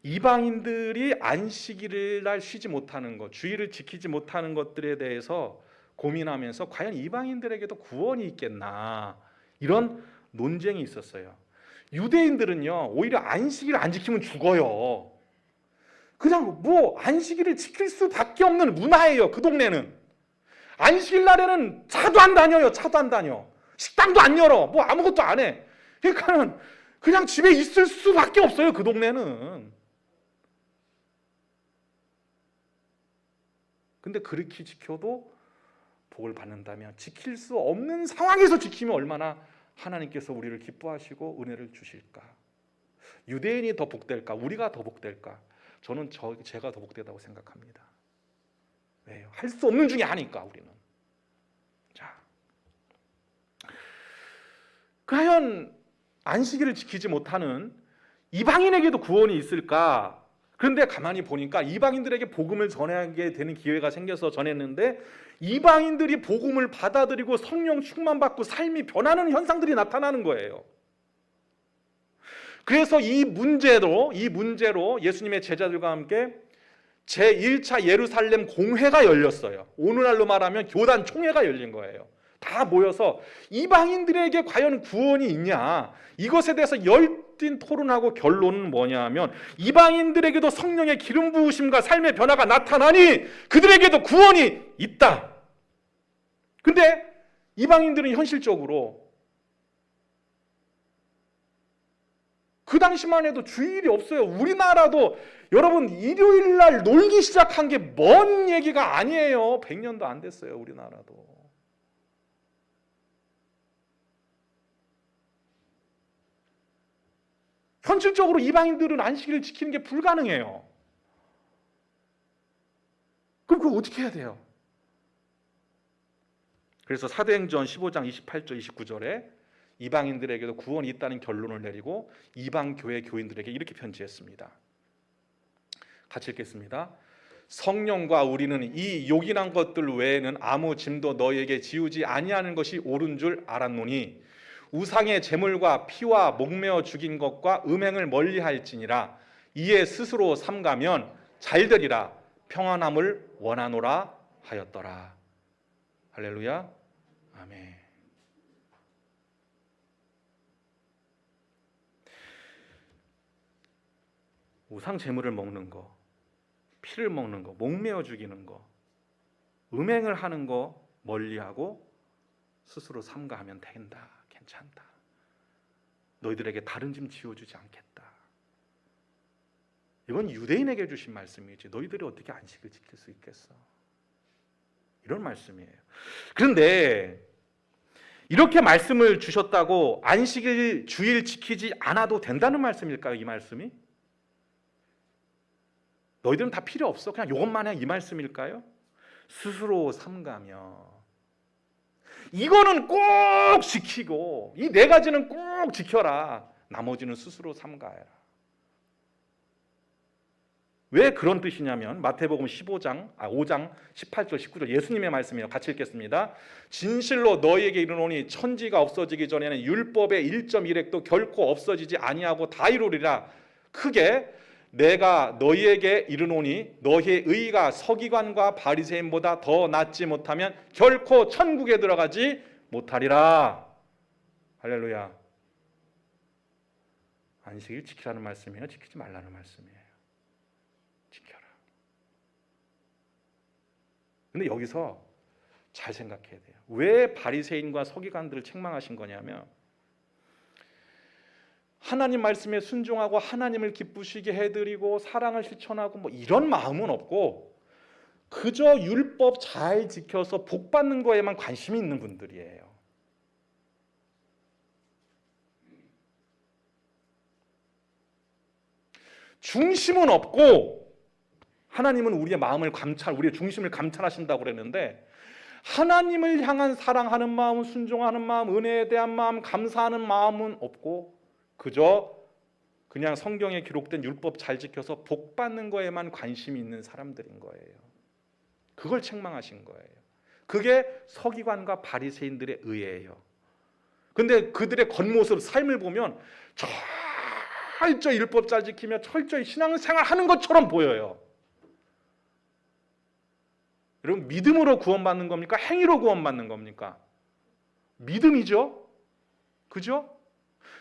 이방인들이 안식일을 날 쉬지 못하는 것, 주일을 지키지 못하는 것들에 대해서 고민하면서 과연 이방인들에게도 구원이 있겠나 이런 논쟁이 있었어요. 유대인들은요 오히려 안식일 안 지키면 죽어요. 그냥 안식일을 지킬 수밖에 없는 문화예요. 그 동네는 안식일 날에는 차도 안 다녀요. 차도 안 다녀. 식당도 안 열어. 아무것도 안 해. 그러니까는 그냥 집에 있을 수밖에 없어요. 그 동네는. 근데 그렇게 지켜도 복을 받는다면 지킬 수 없는 상황에서 지키면 얼마나 하나님께서 우리를 기뻐하시고 은혜를 주실까? 유대인이 더 복될까? 우리가 더 복될까? 저는 제가 더 복되다고 생각합니다. 왜요? 할 수 없는 중에 하니까 우리는. 자, 과연 안식일을 지키지 못하는 이방인에게도 구원이 있을까? 그런데 가만히 보니까 이방인들에게 복음을 전하게 되는 기회가 생겨서 전했는데 이방인들이 복음을 받아들이고 성령 충만받고 삶이 변하는 현상들이 나타나는 거예요. 그래서 이 문제로 예수님의 제자들과 함께 제1차 예루살렘 공회가 열렸어요. 오늘날로 말하면 교단 총회가 열린 거예요. 다 모여서 이방인들에게 과연 구원이 있냐, 이것에 대해서 열띤 토론하고 결론은 뭐냐 하면 이방인들에게도 성령의 기름 부으심과 삶의 변화가 나타나니 그들에게도 구원이 있다. 근데 이방인들은 현실적으로 그 당시만 해도 주일이 없어요. 우리나라도 여러분 일요일 날 놀기 시작한 게 먼 얘기가 아니에요. 100년도 안 됐어요. 우리나라도. 현실적으로 이방인들은 안식일을 지키는 게 불가능해요. 그럼 그거 어떻게 해야 돼요? 그래서 사도행전 15장 28절 29절에 이방인들에게도 구원이 있다는 결론을 내리고 이방 교회 교인들에게 이렇게 편지했습니다. 같이 읽겠습니다. 성령과 우리는 이 요긴한 것들 외에는 아무 짐도 너희에게 지우지 아니하는 것이 옳은 줄 알았노니 우상의 제물과 피와 목매어 죽인 것과 음행을 멀리할지니라. 이에 스스로 삼가면 잘되리라. 평안함을 원하노라 하였더라. 할렐루야. 아멘. 우상 제물을 먹는 거, 피를 먹는 거, 목매어 죽이는 거, 음행을 하는 거 멀리하고 스스로 삼가하면 된다. 괜찮다. 너희들에게 다른 짐 지워주지 않겠다. 이건 유대인에게 주신 말씀이지 너희들이 어떻게 안식을 지킬 수 있겠어? 이런 말씀이에요. 그런데 이렇게 말씀을 주셨다고 안식일 주일 지키지 않아도 된다는 말씀일까요? 이 말씀이? 너희들은 다 필요 없어. 그냥 이것만 해. 이 말씀일까요? 스스로 삼가며 이거는 꼭 지키고 이 네 가지는 꼭 지켜라. 나머지는 스스로 삼가해라. 왜 그런 뜻이냐면 마태복음 5장 18절 19절 예수님의 말씀이에요. 같이 읽겠습니다. 진실로 너희에게 이르노니 천지가 없어지기 전에는 율법의 1.1획도 결코 없어지지 아니하고 다 이루리라. 크게 내가 너희에게 이르노니 너희의 의가 서기관과 바리새인보다 더 낫지 못하면 결코 천국에 들어가지 못하리라. 할렐루야. 안식일 지키라는 말씀이에요? 지키지 말라는 말씀이에요? 지켜라. 근데 여기서 잘 생각해야 돼요. 왜 바리새인과 서기관들을 책망하신 거냐면 하나님 말씀에 순종하고 하나님을 기쁘시게 해드리고 사랑을 실천하고 뭐 이런 마음은 없고 그저 율법 잘 지켜서 복 받는 거에만 관심이 있는 분들이에요. 중심은 없고 하나님은 우리의 마음을 우리의 중심을 감찰하신다고 그랬는데 하나님을 향한 사랑하는 마음, 순종하는 마음, 은혜에 대한 마음, 감사하는 마음은 없고 그저 그냥 성경에 기록된 율법 잘 지켜서 복 받는 거에만 관심이 있는 사람들인 거예요. 그걸 책망하신 거예요. 그게 서기관과 바리새인들의 의예요. 근데 그들의 겉모습, 삶을 보면 철저히 율법 잘 지키며 철저히 신앙생활 하는 것처럼 보여요. 여러분, 믿음으로 구원받는 겁니까? 행위로 구원받는 겁니까? 믿음이죠. 그죠?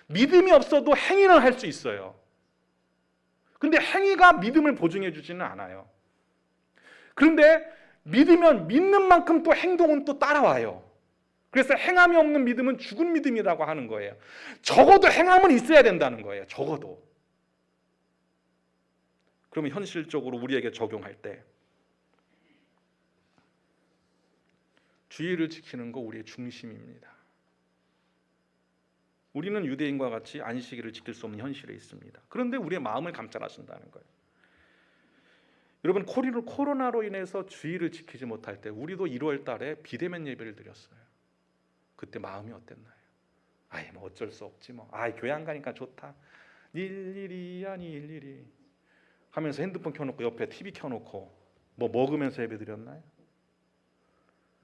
믿음이 없어도 행위는 할 수 있어요. 근데 행위가 믿음을 보증해 주지는 않아요. 그런데 믿으면 믿는 만큼 또 행동은 또 따라와요. 그래서 행함이 없는 믿음은 죽은 믿음이라고 하는 거예요. 적어도 행함은 있어야 된다는 거예요. 적어도. 그러면 현실적으로 우리에게 적용할 때 주의를 지키는 거 우리의 중심입니다. 우리는 유대인과 같이 안식일을 지킬 수 없는 현실에 있습니다. 그런데 우리의 마음을 감찰하신다는 거예요. 여러분, 코로나로 인해서 주의를 지키지 못할 때 우리도 1월 달에 비대면 예배를 드렸어요. 그때 마음이 어땠나요? 아이 뭐 어쩔 수 없지 뭐. 아이 교회 안 가니까 좋다. 일일이야 일일이 하면서 핸드폰 켜놓고 옆에 TV 켜놓고 뭐 먹으면서 예배 드렸나요?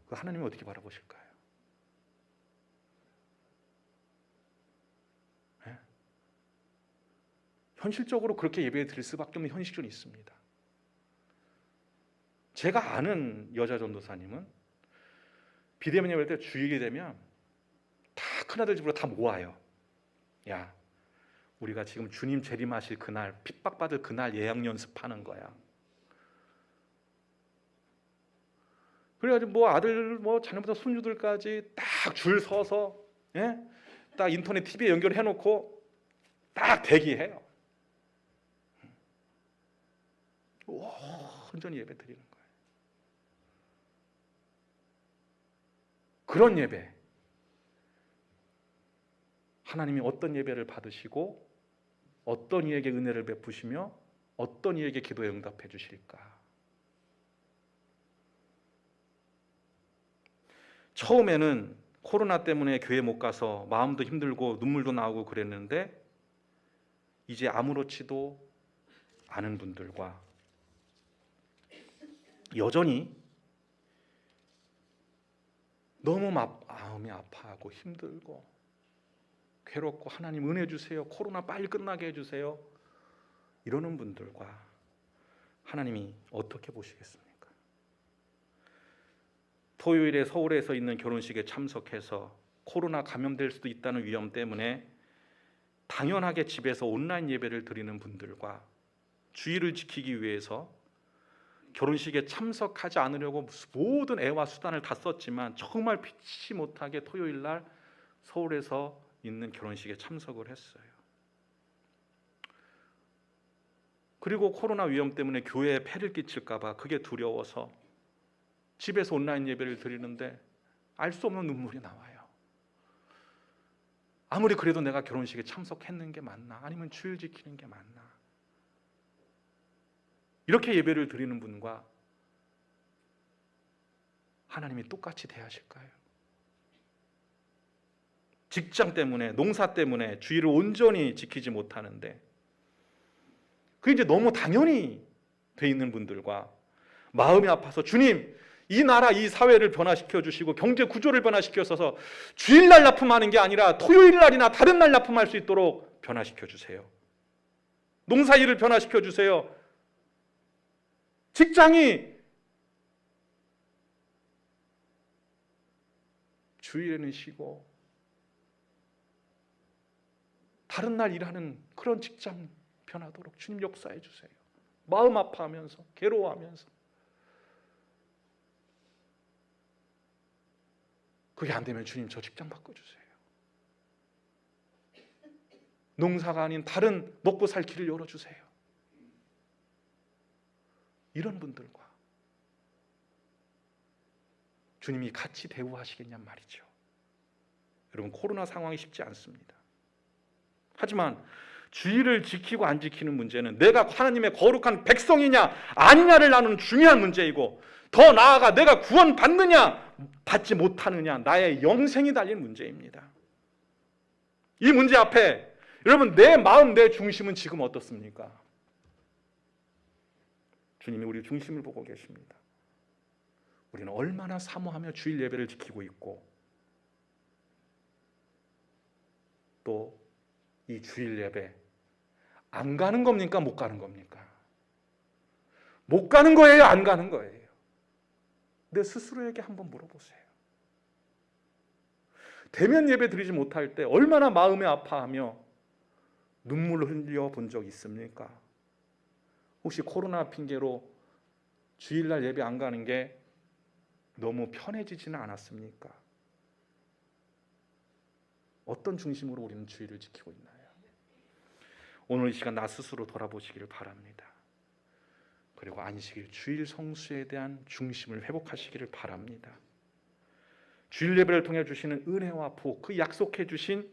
그 하나님이 어떻게 바라보실까요? 네? 현실적으로 그렇게 예배 드릴 수밖에 없는 현실이 있습니다. 제가 아는 여자 전도사님은 비대면 예배 때 주일이 되면 다 큰아들 집으로 다 모아요. 야, 우리가 지금 주님 재림하실 그날, 핍박받을 그날 예약 연습하는 거야. 그래가지고 뭐 아들, 뭐 자녀부터 손주들까지 딱 줄 서서, 예? 딱 인터넷 TV에 연결해놓고 딱 대기해요. 온전히 예배 드리는 거예요. 그런 예배, 하나님이 어떤 예배를 받으시고 어떤 이에게 은혜를 베푸시며 어떤 이에게 기도에 응답해 주실까? 처음에는 코로나 때문에 교회 못 가서 마음도 힘들고 눈물도 나오고 그랬는데 이제 아무렇지도 않은 분들과 여전히 너무 마음이 아파하고 힘들고 괴롭고 하나님 은혜 주세요. 코로나 빨리 끝나게 해주세요. 이러는 분들과 하나님이 어떻게 보시겠습니까? 토요일에 서울에서 있는 결혼식에 참석해서 코로나 감염될 수도 있다는 위험 때문에 당연하게 집에서 온라인 예배를 드리는 분들과 주의를 지키기 위해서 결혼식에 참석하지 않으려고 모든 애와 수단을 다 썼지만 정말 피치 못하게 토요일 날 서울에서 있는 결혼식에 참석을 했어요. 그리고 코로나 위험 때문에 교회에 폐를 끼칠까 봐 그게 두려워서 집에서 온라인 예배를 드리는데 알 수 없는 눈물이 나와요. 아무리 그래도 내가 결혼식에 참석했는 게 맞나? 아니면 주일 지키는 게 맞나? 이렇게 예배를 드리는 분과 하나님이 똑같이 대하실까요? 직장 때문에, 농사 때문에 주의를 온전히 지키지 못하는데 그게 이제 너무 당연히 돼 있는 분들과 마음이 아파서 주님, 이 나라, 이 사회를 변화시켜 주시고 경제 구조를 변화시켜서 주일날 납품하는 게 아니라 토요일날이나 다른 날 납품할 수 있도록 변화시켜 주세요. 농사일을 변화시켜 주세요. 직장이 주일에는 쉬고 다른 날 일하는 그런 직장 변하도록 주님 역사해 주세요. 마음 아파하면서 괴로워하면서 그게 안 되면 주님 저 직장 바꿔주세요. 농사가 아닌 다른 먹고 살 길을 열어주세요. 이런 분들과 주님이 같이 대우하시겠냔 말이죠. 여러분, 코로나 상황이 쉽지 않습니다. 하지만 주의를 지키고 안 지키는 문제는 내가 하나님의 거룩한 백성이냐 아니냐를 나누는 중요한 문제이고, 더 나아가 내가 구원 받느냐 받지 못하느냐, 나의 영생이 달린 문제입니다. 이 문제 앞에 여러분, 내 마음, 내 중심은 지금 어떻습니까? 주님이 우리 중심을 보고 계십니다. 우리는 얼마나 사모하며 주일 예배를 지키고 있고, 또 이 주일 예배 안 가는 겁니까? 못 가는 겁니까? 못 가는 거예요? 안 가는 거예요? 내 스스로에게 한번 물어보세요. 대면 예배 드리지 못할 때 얼마나 마음이 아파하며 눈물을 흘려 본 적 있습니까? 혹시 코로나 핑계로 주일날 예배 안 가는 게 너무 편해지지는 않았습니까? 어떤 중심으로 우리는 주의를 지키고 있나요? 오늘 이 시간 나 스스로 돌아보시기를 바랍니다. 그리고 안식일 주일 성수에 대한 중심을 회복하시기를 바랍니다. 주일 예배를 통해 주시는 은혜와 복, 그 약속해 주신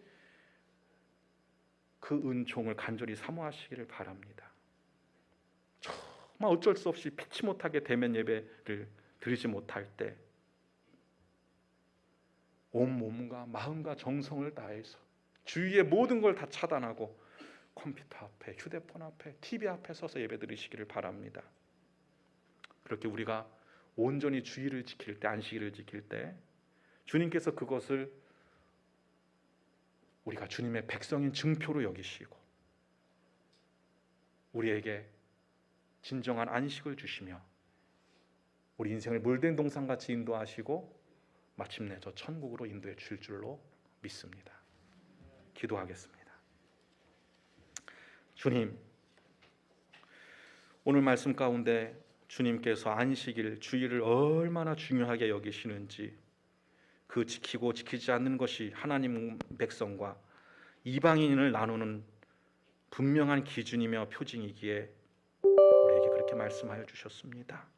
그 은총을 간절히 사모하시기를 바랍니다. 정말 어쩔 수 없이 피치 못하게 대면 예배를 드리지 못할 때 온 몸과 마음과 정성을 다해서 주위의 모든 걸 다 차단하고 컴퓨터 앞에, 휴대폰 앞에, TV 앞에 서서 예배 드리시기를 바랍니다. 그렇게 우리가 온전히 주의를 지킬 때, 안식일을 지킬 때 주님께서 그것을 우리가 주님의 백성인 증표로 여기시고 우리에게 진정한 안식을 주시며 우리 인생을 물된 동산같이 인도하시고 마침내 저 천국으로 인도해 줄 줄로 믿습니다. 기도하겠습니다. 주님, 오늘 말씀 가운데 주님께서 안식일, 주일을 얼마나 중요하게 여기시는지, 그 지키고 지키지 않는 것이 하나님 백성과 이방인을 나누는 분명한 기준이며 표징이기에 우리에게 그렇게 말씀하여 주셨습니다.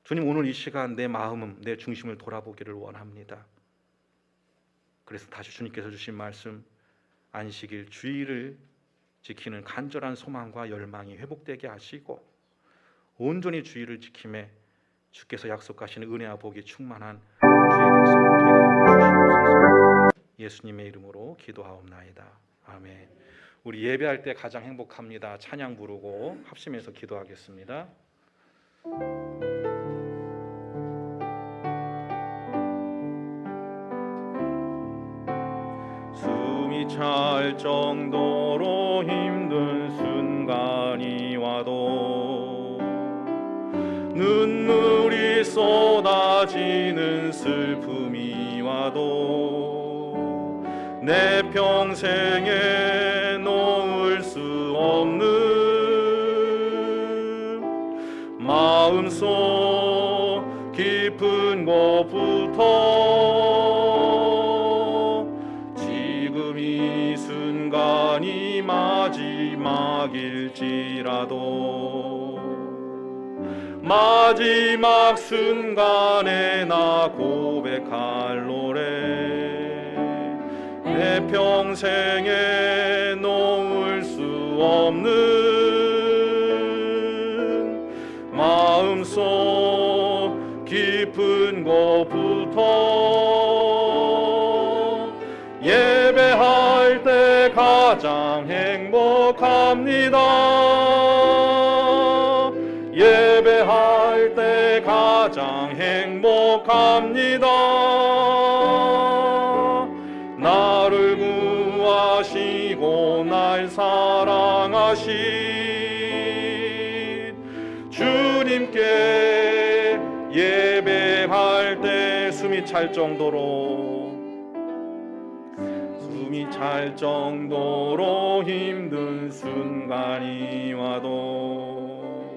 주님, 오늘 이 시간 내 마음은, 내 중심을 돌아보기를 원합니다. 그래서 다시 주님께서 주신 말씀, 안식일, 주일을 지키는 간절한 소망과 열망이 회복되게 하시고 온전히 주일을 지킴에 주께서 약속하시는 은혜와 복이 충만한 주의 백성 되게 하여 주시옵소서. 예수님의 이름으로 기도하옵나이다. 아멘. 우리 예배할 때 가장 행복합니다. 찬양 부르고 합심해서 기도하겠습니다. 숨이 찰 정도로 힘든 순간이 와도 눈물이 쏟아지는 슬픔이 와도 내 평생에 놓을 수 없는 마음속 깊은 곳부터 지금 이 순간이 마지막일지라도 마지막 순간에 나 고백할 노래, 내 평생에 놓을 수 없는 마음속 깊은 곳부터 예배할 때 가장 행복합니다. 예배할 때 가장 행복합니다. 나를 구하시고 날 사랑하신 주님께 예배할 때 숨이 찰 정도로 힘든 순간이 와도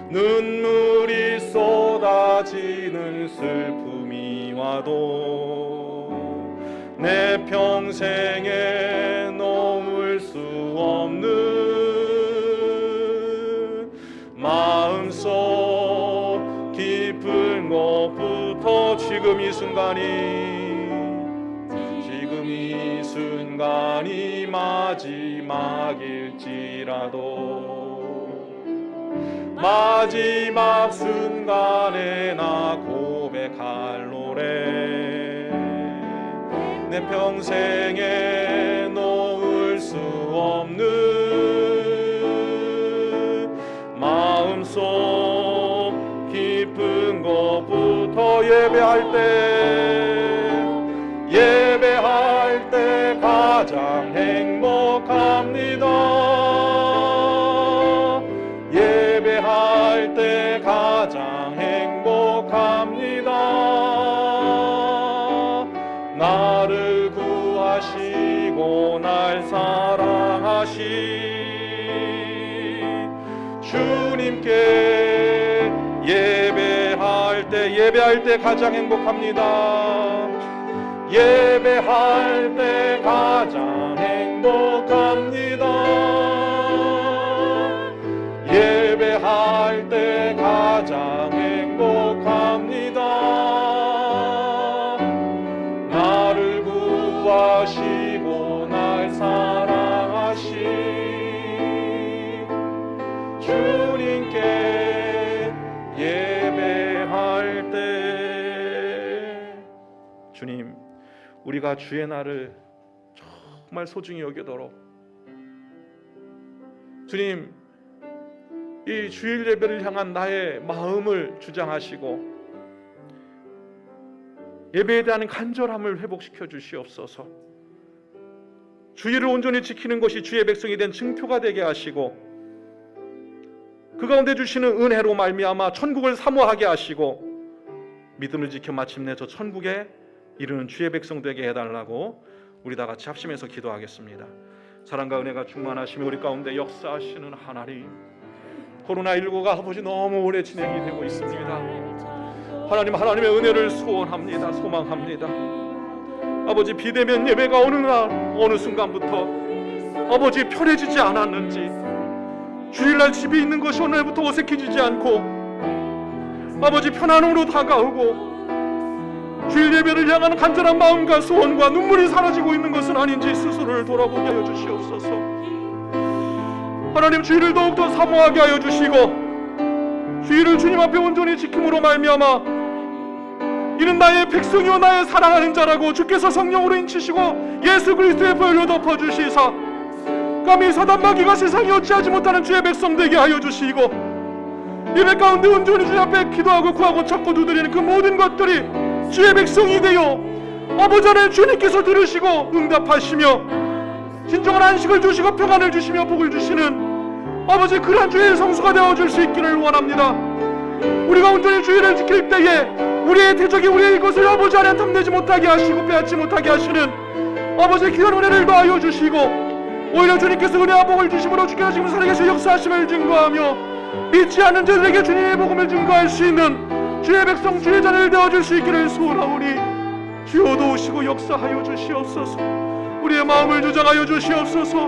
눈물이 쏟아지는 슬픔이 와도 내 평생에 놓을 수 없는 마음속 깊은 곳부터 지금 이 순간이 마지막일지라도 마지막 순간에 나 고백할 노래, 내 평생에 놓을 수 없는 마음속 깊은 곳부터 예배할 때 가장 행복합니다. 예배할 때 가장 행복합니다. 나를 구하시고 날 사랑하신 주님께 예배할 때 가장 행복합니다. 예배할 때 가장 행복합니다. 예배할 때 가장 행복합니다. 나를 구하시고 날 사랑하신 주님께 예배할 때, 주님, 우리가 주의 날을 정말 소중히 여기도록, 주님, 이 주일 예배를 향한 나의 마음을 주장하시고 예배에 대한 간절함을 회복시켜 주시옵소서. 주일을 온전히 지키는 것이 주의 백성이 된 증표가 되게 하시고, 그 가운데 주시는 은혜로 말미암아 천국을 사모하게 하시고, 믿음을 지켜 마침내 저 천국에 이르는 주의 백성 되게 해달라고 우리 다 같이 합심해서 기도하겠습니다. 사랑과 은혜가 충만하시며 우리 가운데 역사하시는 하나님, 코로나19가 아버지 너무 오래 진행이 되고 있습니다. 하나님, 하나님의 은혜를 소원합니다. 소망합니다. 아버지, 비대면 예배가 어느 날 어느 순간부터 아버지 편해지지 않았는지, 주일날 집에 있는 것이 어느 날부터 어색해지지 않고 아버지 편안으로 다가오고 주일 예배를 향하는 간절한 마음과 소원과 눈물이 사라지고 있는 것은 아닌지 스스로를 돌아보게 하여 주시옵소서. 하나님, 주일을 더욱더 사모하게 하여 주시고 주일을 주님 앞에 온전히 지킴으로 말미암아 이는 나의 백성이요 나의 사랑하는 자라고 주께서 성령으로 인치시고 예수 그리스도의 보혈로 덮어주시사 감히 사단마귀가 세상에 어찌하지 못하는 주의 백성 되게 하여 주시고 예배 가운데 온전히 주님 앞에 기도하고 구하고 찾고 두드리는 그 모든 것들이 주의 백성이 되어 아버지 안에 주님께서 들으시고 응답하시며 진정한 안식을 주시고 평안을 주시며 복을 주시는 아버지 그러한 주의 성수가 되어줄 수 있기를 원합니다. 우리가 온전히 주일을 지킬 때에 우리의 대적이 우리의 것을 아버지 안에 탐내지 못하게 하시고 빼앗지 못하게 하시는 아버지의 귀한 은혜를 더하여 주시고 오히려 주님께서 은혜와 복을 주심으로 주께서 지금 살아계신 역사하심을 증거하며 믿지 않는 자들에게 주님의 복음을 증거할 수 있는 주의 백성 주의 자녀를 되어줄 수 있기를 소원하오니 주여 도우시고 역사하여 주시옵소서. 우리의 마음을 주장하여 주시옵소서.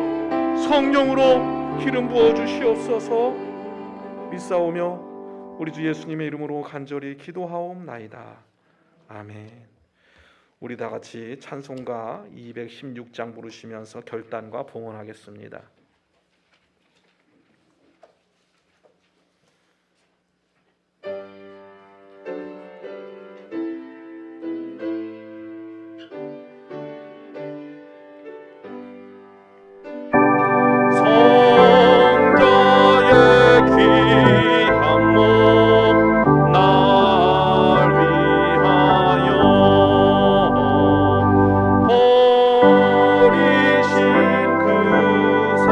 성령으로 기름 부어 주시옵소서. 믿사오며 우리 주 예수님의 이름으로 간절히 기도하옵나이다. 아멘. 우리 다 같이 찬송가 216장 부르시면서 결단과 봉헌하겠습니다. 버리신 그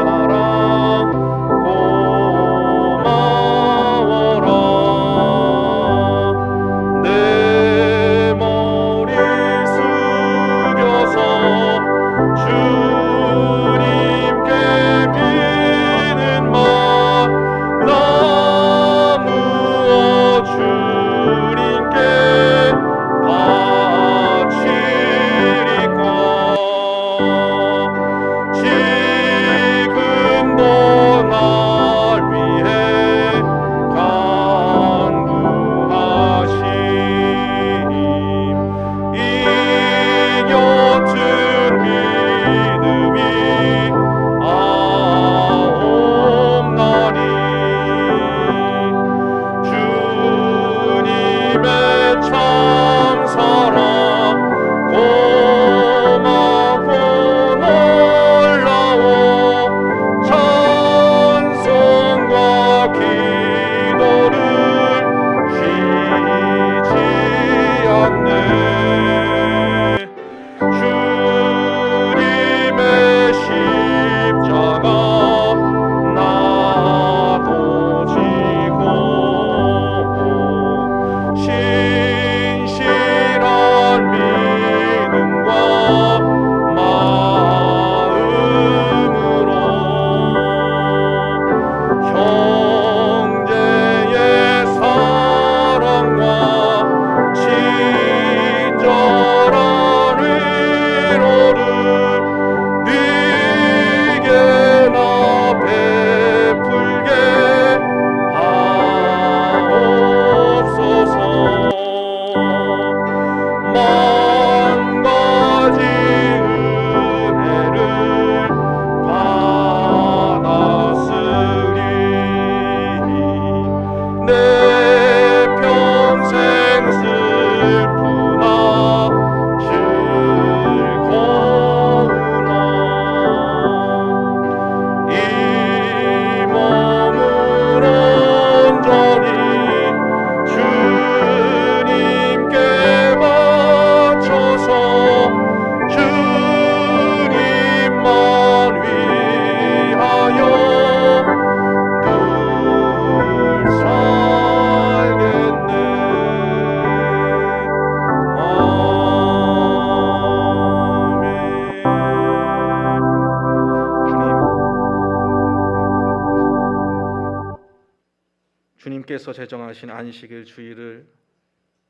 주께서 제정하신 안식일 주일을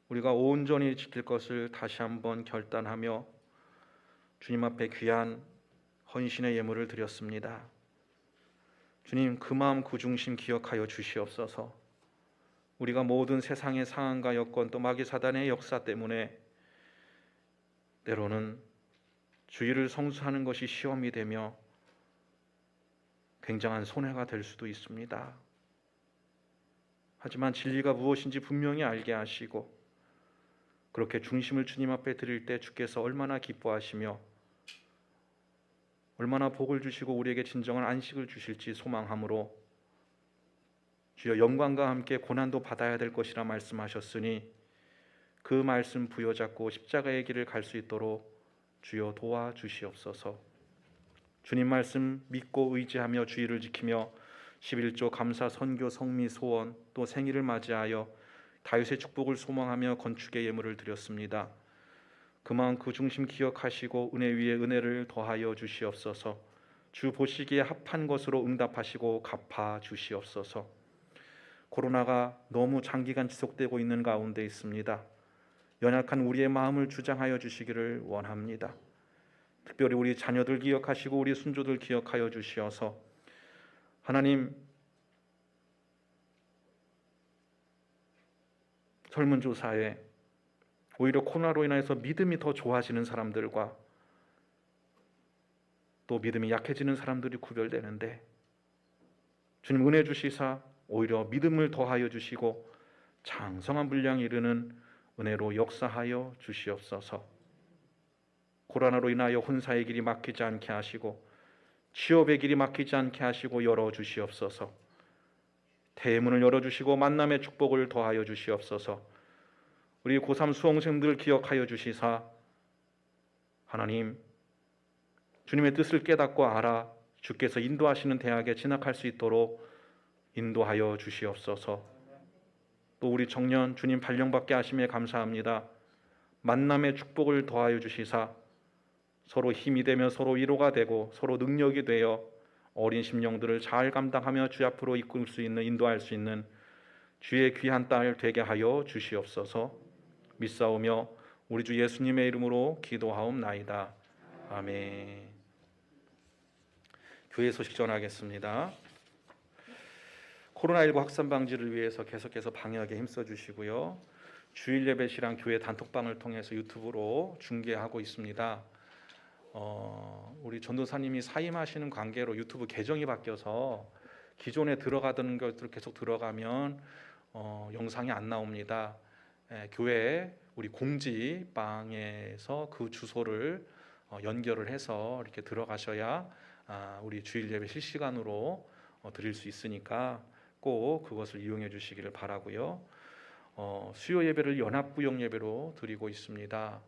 우리가 온전히 지킬 것을 다시 한번 결단하며 주님 앞에 귀한 헌신의 예물을 드렸습니다. 주님, 그 마음 그 중심 기억하여 주시옵소서. 우리가 모든 세상의 상황과 여건 또 마귀 사단의 역사 때문에 때로는 주일을 성수하는 것이 시험이 되며 굉장한 손해가 될 수도 있습니다. 하지만 진리가 무엇인지 분명히 알게 하시고 그렇게 중심을 주님 앞에 드릴 때 주께서 얼마나 기뻐하시며 얼마나 복을 주시고 우리에게 진정한 안식을 주실지 소망함으로 주여 영광과 함께 고난도 받아야 될 것이라 말씀하셨으니 그 말씀 부여잡고 십자가의 길을 갈 수 있도록 주여 도와주시옵소서. 주님 말씀 믿고 의지하며 주의를 지키며 11조 감사 선교 성미 소원 또 생일을 맞이하여 다윗의 축복을 소망하며 건축의 예물을 드렸습니다. 그만 그 중심 기억하시고 은혜 위에 은혜를 더하여 주시옵소서. 주 보시기에 합한 것으로 응답하시고 갚아 주시옵소서. 코로나가 너무 장기간 지속되고 있는 가운데 있습니다. 연약한 우리의 마음을 주장하여 주시기를 원합니다. 특별히 우리 자녀들 기억하시고 우리 순조들 기억하여 주시어서 하나님 설문조사에 오히려 코로나로 인해서 믿음이 더 좋아지는 사람들과 또 믿음이 약해지는 사람들이 구별되는데 주님 은혜 주시사 오히려 믿음을 더하여 주시고 장성한 분량에 이르는 은혜로 역사하여 주시옵소서. 코로나로 인하여 혼사의 길이 막히지 않게 하시고 취업의 길이 막히지 않게 하시고 열어주시옵소서. 대문을 열어주시고 만남의 축복을 더하여 주시옵소서. 우리 고3 수험생들 기억하여 주시사 하나님 주님의 뜻을 깨닫고 알아 주께서 인도하시는 대학에 진학할 수 있도록 인도하여 주시옵소서. 또 우리 청년 주님 발령받게 하심에 감사합니다. 만남의 축복을 더하여 주시사 서로 힘이 되며 서로 위로가 되고 서로 능력이 되어 어린 심령들을 잘 감당하며 주 앞으로 이끌 수 있는 인도할 수 있는 주의 귀한 딸 되게 하여 주시옵소서. 믿사오며 우리 주 예수님의 이름으로 기도하옵나이다. 아멘. 교회 소식 전하겠습니다. 코로나19 확산 방지를 위해서 계속해서 방역에 힘써 주시고요. 주일 예배 시랑 교회 단톡방을 통해서 유튜브로 중계하고 있습니다. 우리 전도사님이 사임하시는 관계로 유튜브 계정이 바뀌어서 기존에 들어가던 것들 계속 들어가면 영상이 안 나옵니다. 교회 우리 공지방에서 그 주소를 연결을 해서 이렇게 들어가셔야 우리 주일 예배 실시간으로 드릴 수 있으니까 꼭 그것을 이용해 주시기를 바라고요. 수요 예배를 연합부역 예배로 드리고 있습니다.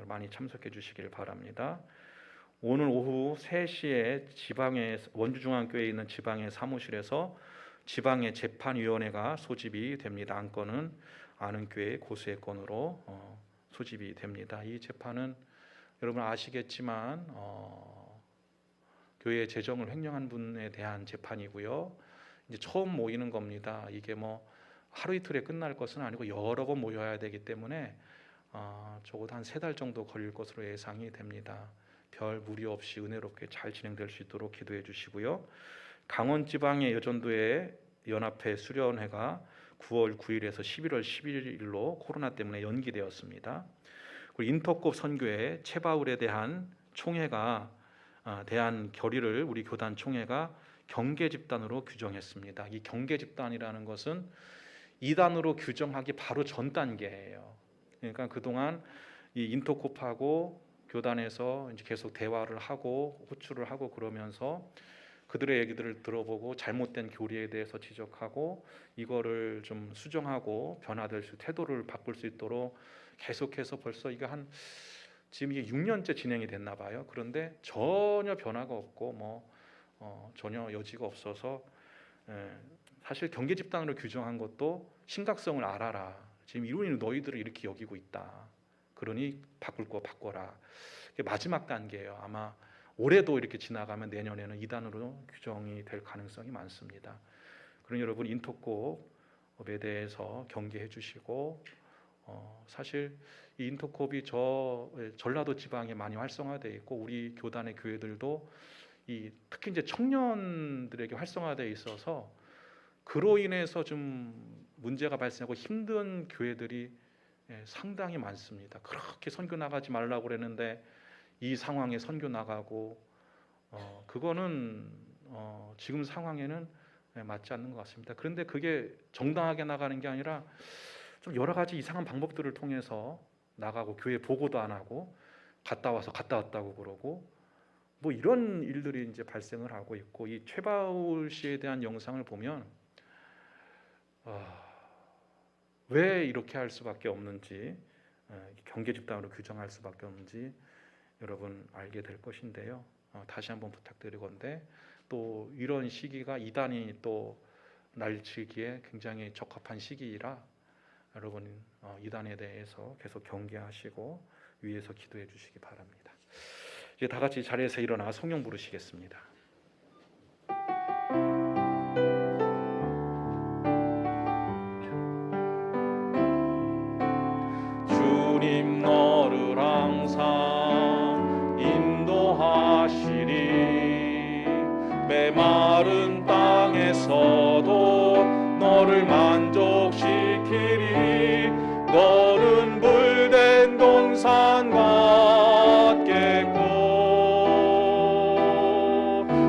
많이 참석해 주시기를 바랍니다. 오늘 오후 3시에 지방의 원주중앙교회에 있는 지방의 사무실에서 지방의 재판위원회가 소집이 됩니다. 안건은 아는 교회 고수의 건으로 소집이 됩니다. 이 재판은 여러분 아시겠지만 교회의 재정을 횡령한 분에 대한 재판이고요. 이제 처음 모이는 겁니다. 이게 뭐 하루 이틀에 끝날 것은 아니고 여러 번 모여야 되기 때문에 적어도 한 3달 정도 걸릴 것으로 예상이 됩니다. 별 무리 없이 은혜롭게 잘 진행될 수 있도록 기도해 주시고요. 강원지방의 여전도의 연합회 수련회가 9월 9일에서 11월 11일로 코로나 때문에 연기되었습니다. 그리고 인터급 선교회 채바울에 대한 총회가 대한 결의를 우리 교단 총회가 경계 집단으로 규정했습니다. 이 경계 집단이라는 것은 이단으로 규정하기 바로 전 단계예요. 그러니까 그동안 이 인터콥하고 교단에서 이제 계속 대화를 하고 호출을 하고 그러면서 그들의 얘기들을 들어보고 잘못된 교리에 대해서 지적하고 이거를 좀 수정하고 변화될 수 태도를 바꿀 수 있도록 계속해서 벌써 이게 지금 이게 6년째 진행이 됐나 봐요. 그런데 전혀 변화가 없고 전혀 여지가 없어서 사실 경계 집단으로 규정한 것도 심각성을 알아라. 지금 이론이 너희들을 이렇게 여기고 있다. 그러니 바꿀 거 바꿔라. 이게 마지막 단계예요. 아마 올해도 이렇게 지나가면 내년에는 2단으로 규정이 될 가능성이 많습니다. 그러니 여러분 인터콥 법에 대해서 경계해 주시고 사실 이 인터콥이 전라도 지방에 많이 활성화되어 있고 우리 교단의 교회들도 특히 이제 청년들에게 활성화되어 있어서 그로 인해서 좀 문제가 발생하고 힘든 교회들이 상당히 많습니다. 그렇게 선교 나가지 말라고 그랬는데 이 상황에 선교 나가고 그거는 지금 상황에는 맞지 않는 것 같습니다. 그런데 그게 정당하게 나가는 게 아니라 좀 여러 가지 이상한 방법들을 통해서 나가고 교회 보고도 안 하고 갔다 와서 갔다 왔다고 그러고 뭐 이런 일들이 이제 발생을 하고 있고 이 최바울 씨에 대한 영상을 보면 왜 이렇게 할 수밖에 없는지 경계 집단으로 규정할 수밖에 없는지 여러분 알게 될 것인데요. 다시 한번 부탁드리건데 또 이런 시기가 이단이 또 날치기에 굉장히 적합한 시기이라 여러분 이단에 대해서 계속 경계하시고 위에서 기도해 주시기 바랍니다. 이제 다 같이 자리에서 일어나 성령 부르시겠습니다. 주님 너를 항상 인도하시리 메마른 땅에서도 너를 만족시키리 너는 물된 동산 같겠고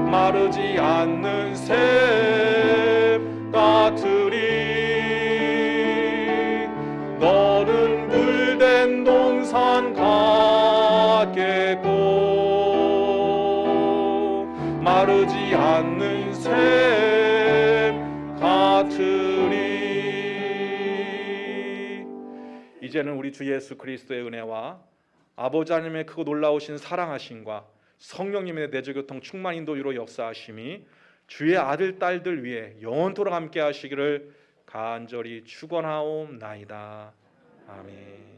마르지 않는 샘 같으리 너는 물된 동산 같겠고 마르지 않는 샘 같으리. 이제는 우리 주 예수 그리스도의 은혜와 아버지 하나님의 크고 놀라우신 사랑하심과 성령님의 내주교통 충만 인도유로 역사하심이 주의 아들 딸들 위해 영원토록 함께 하시기를 간절히 축원하옵나이다. 아멘.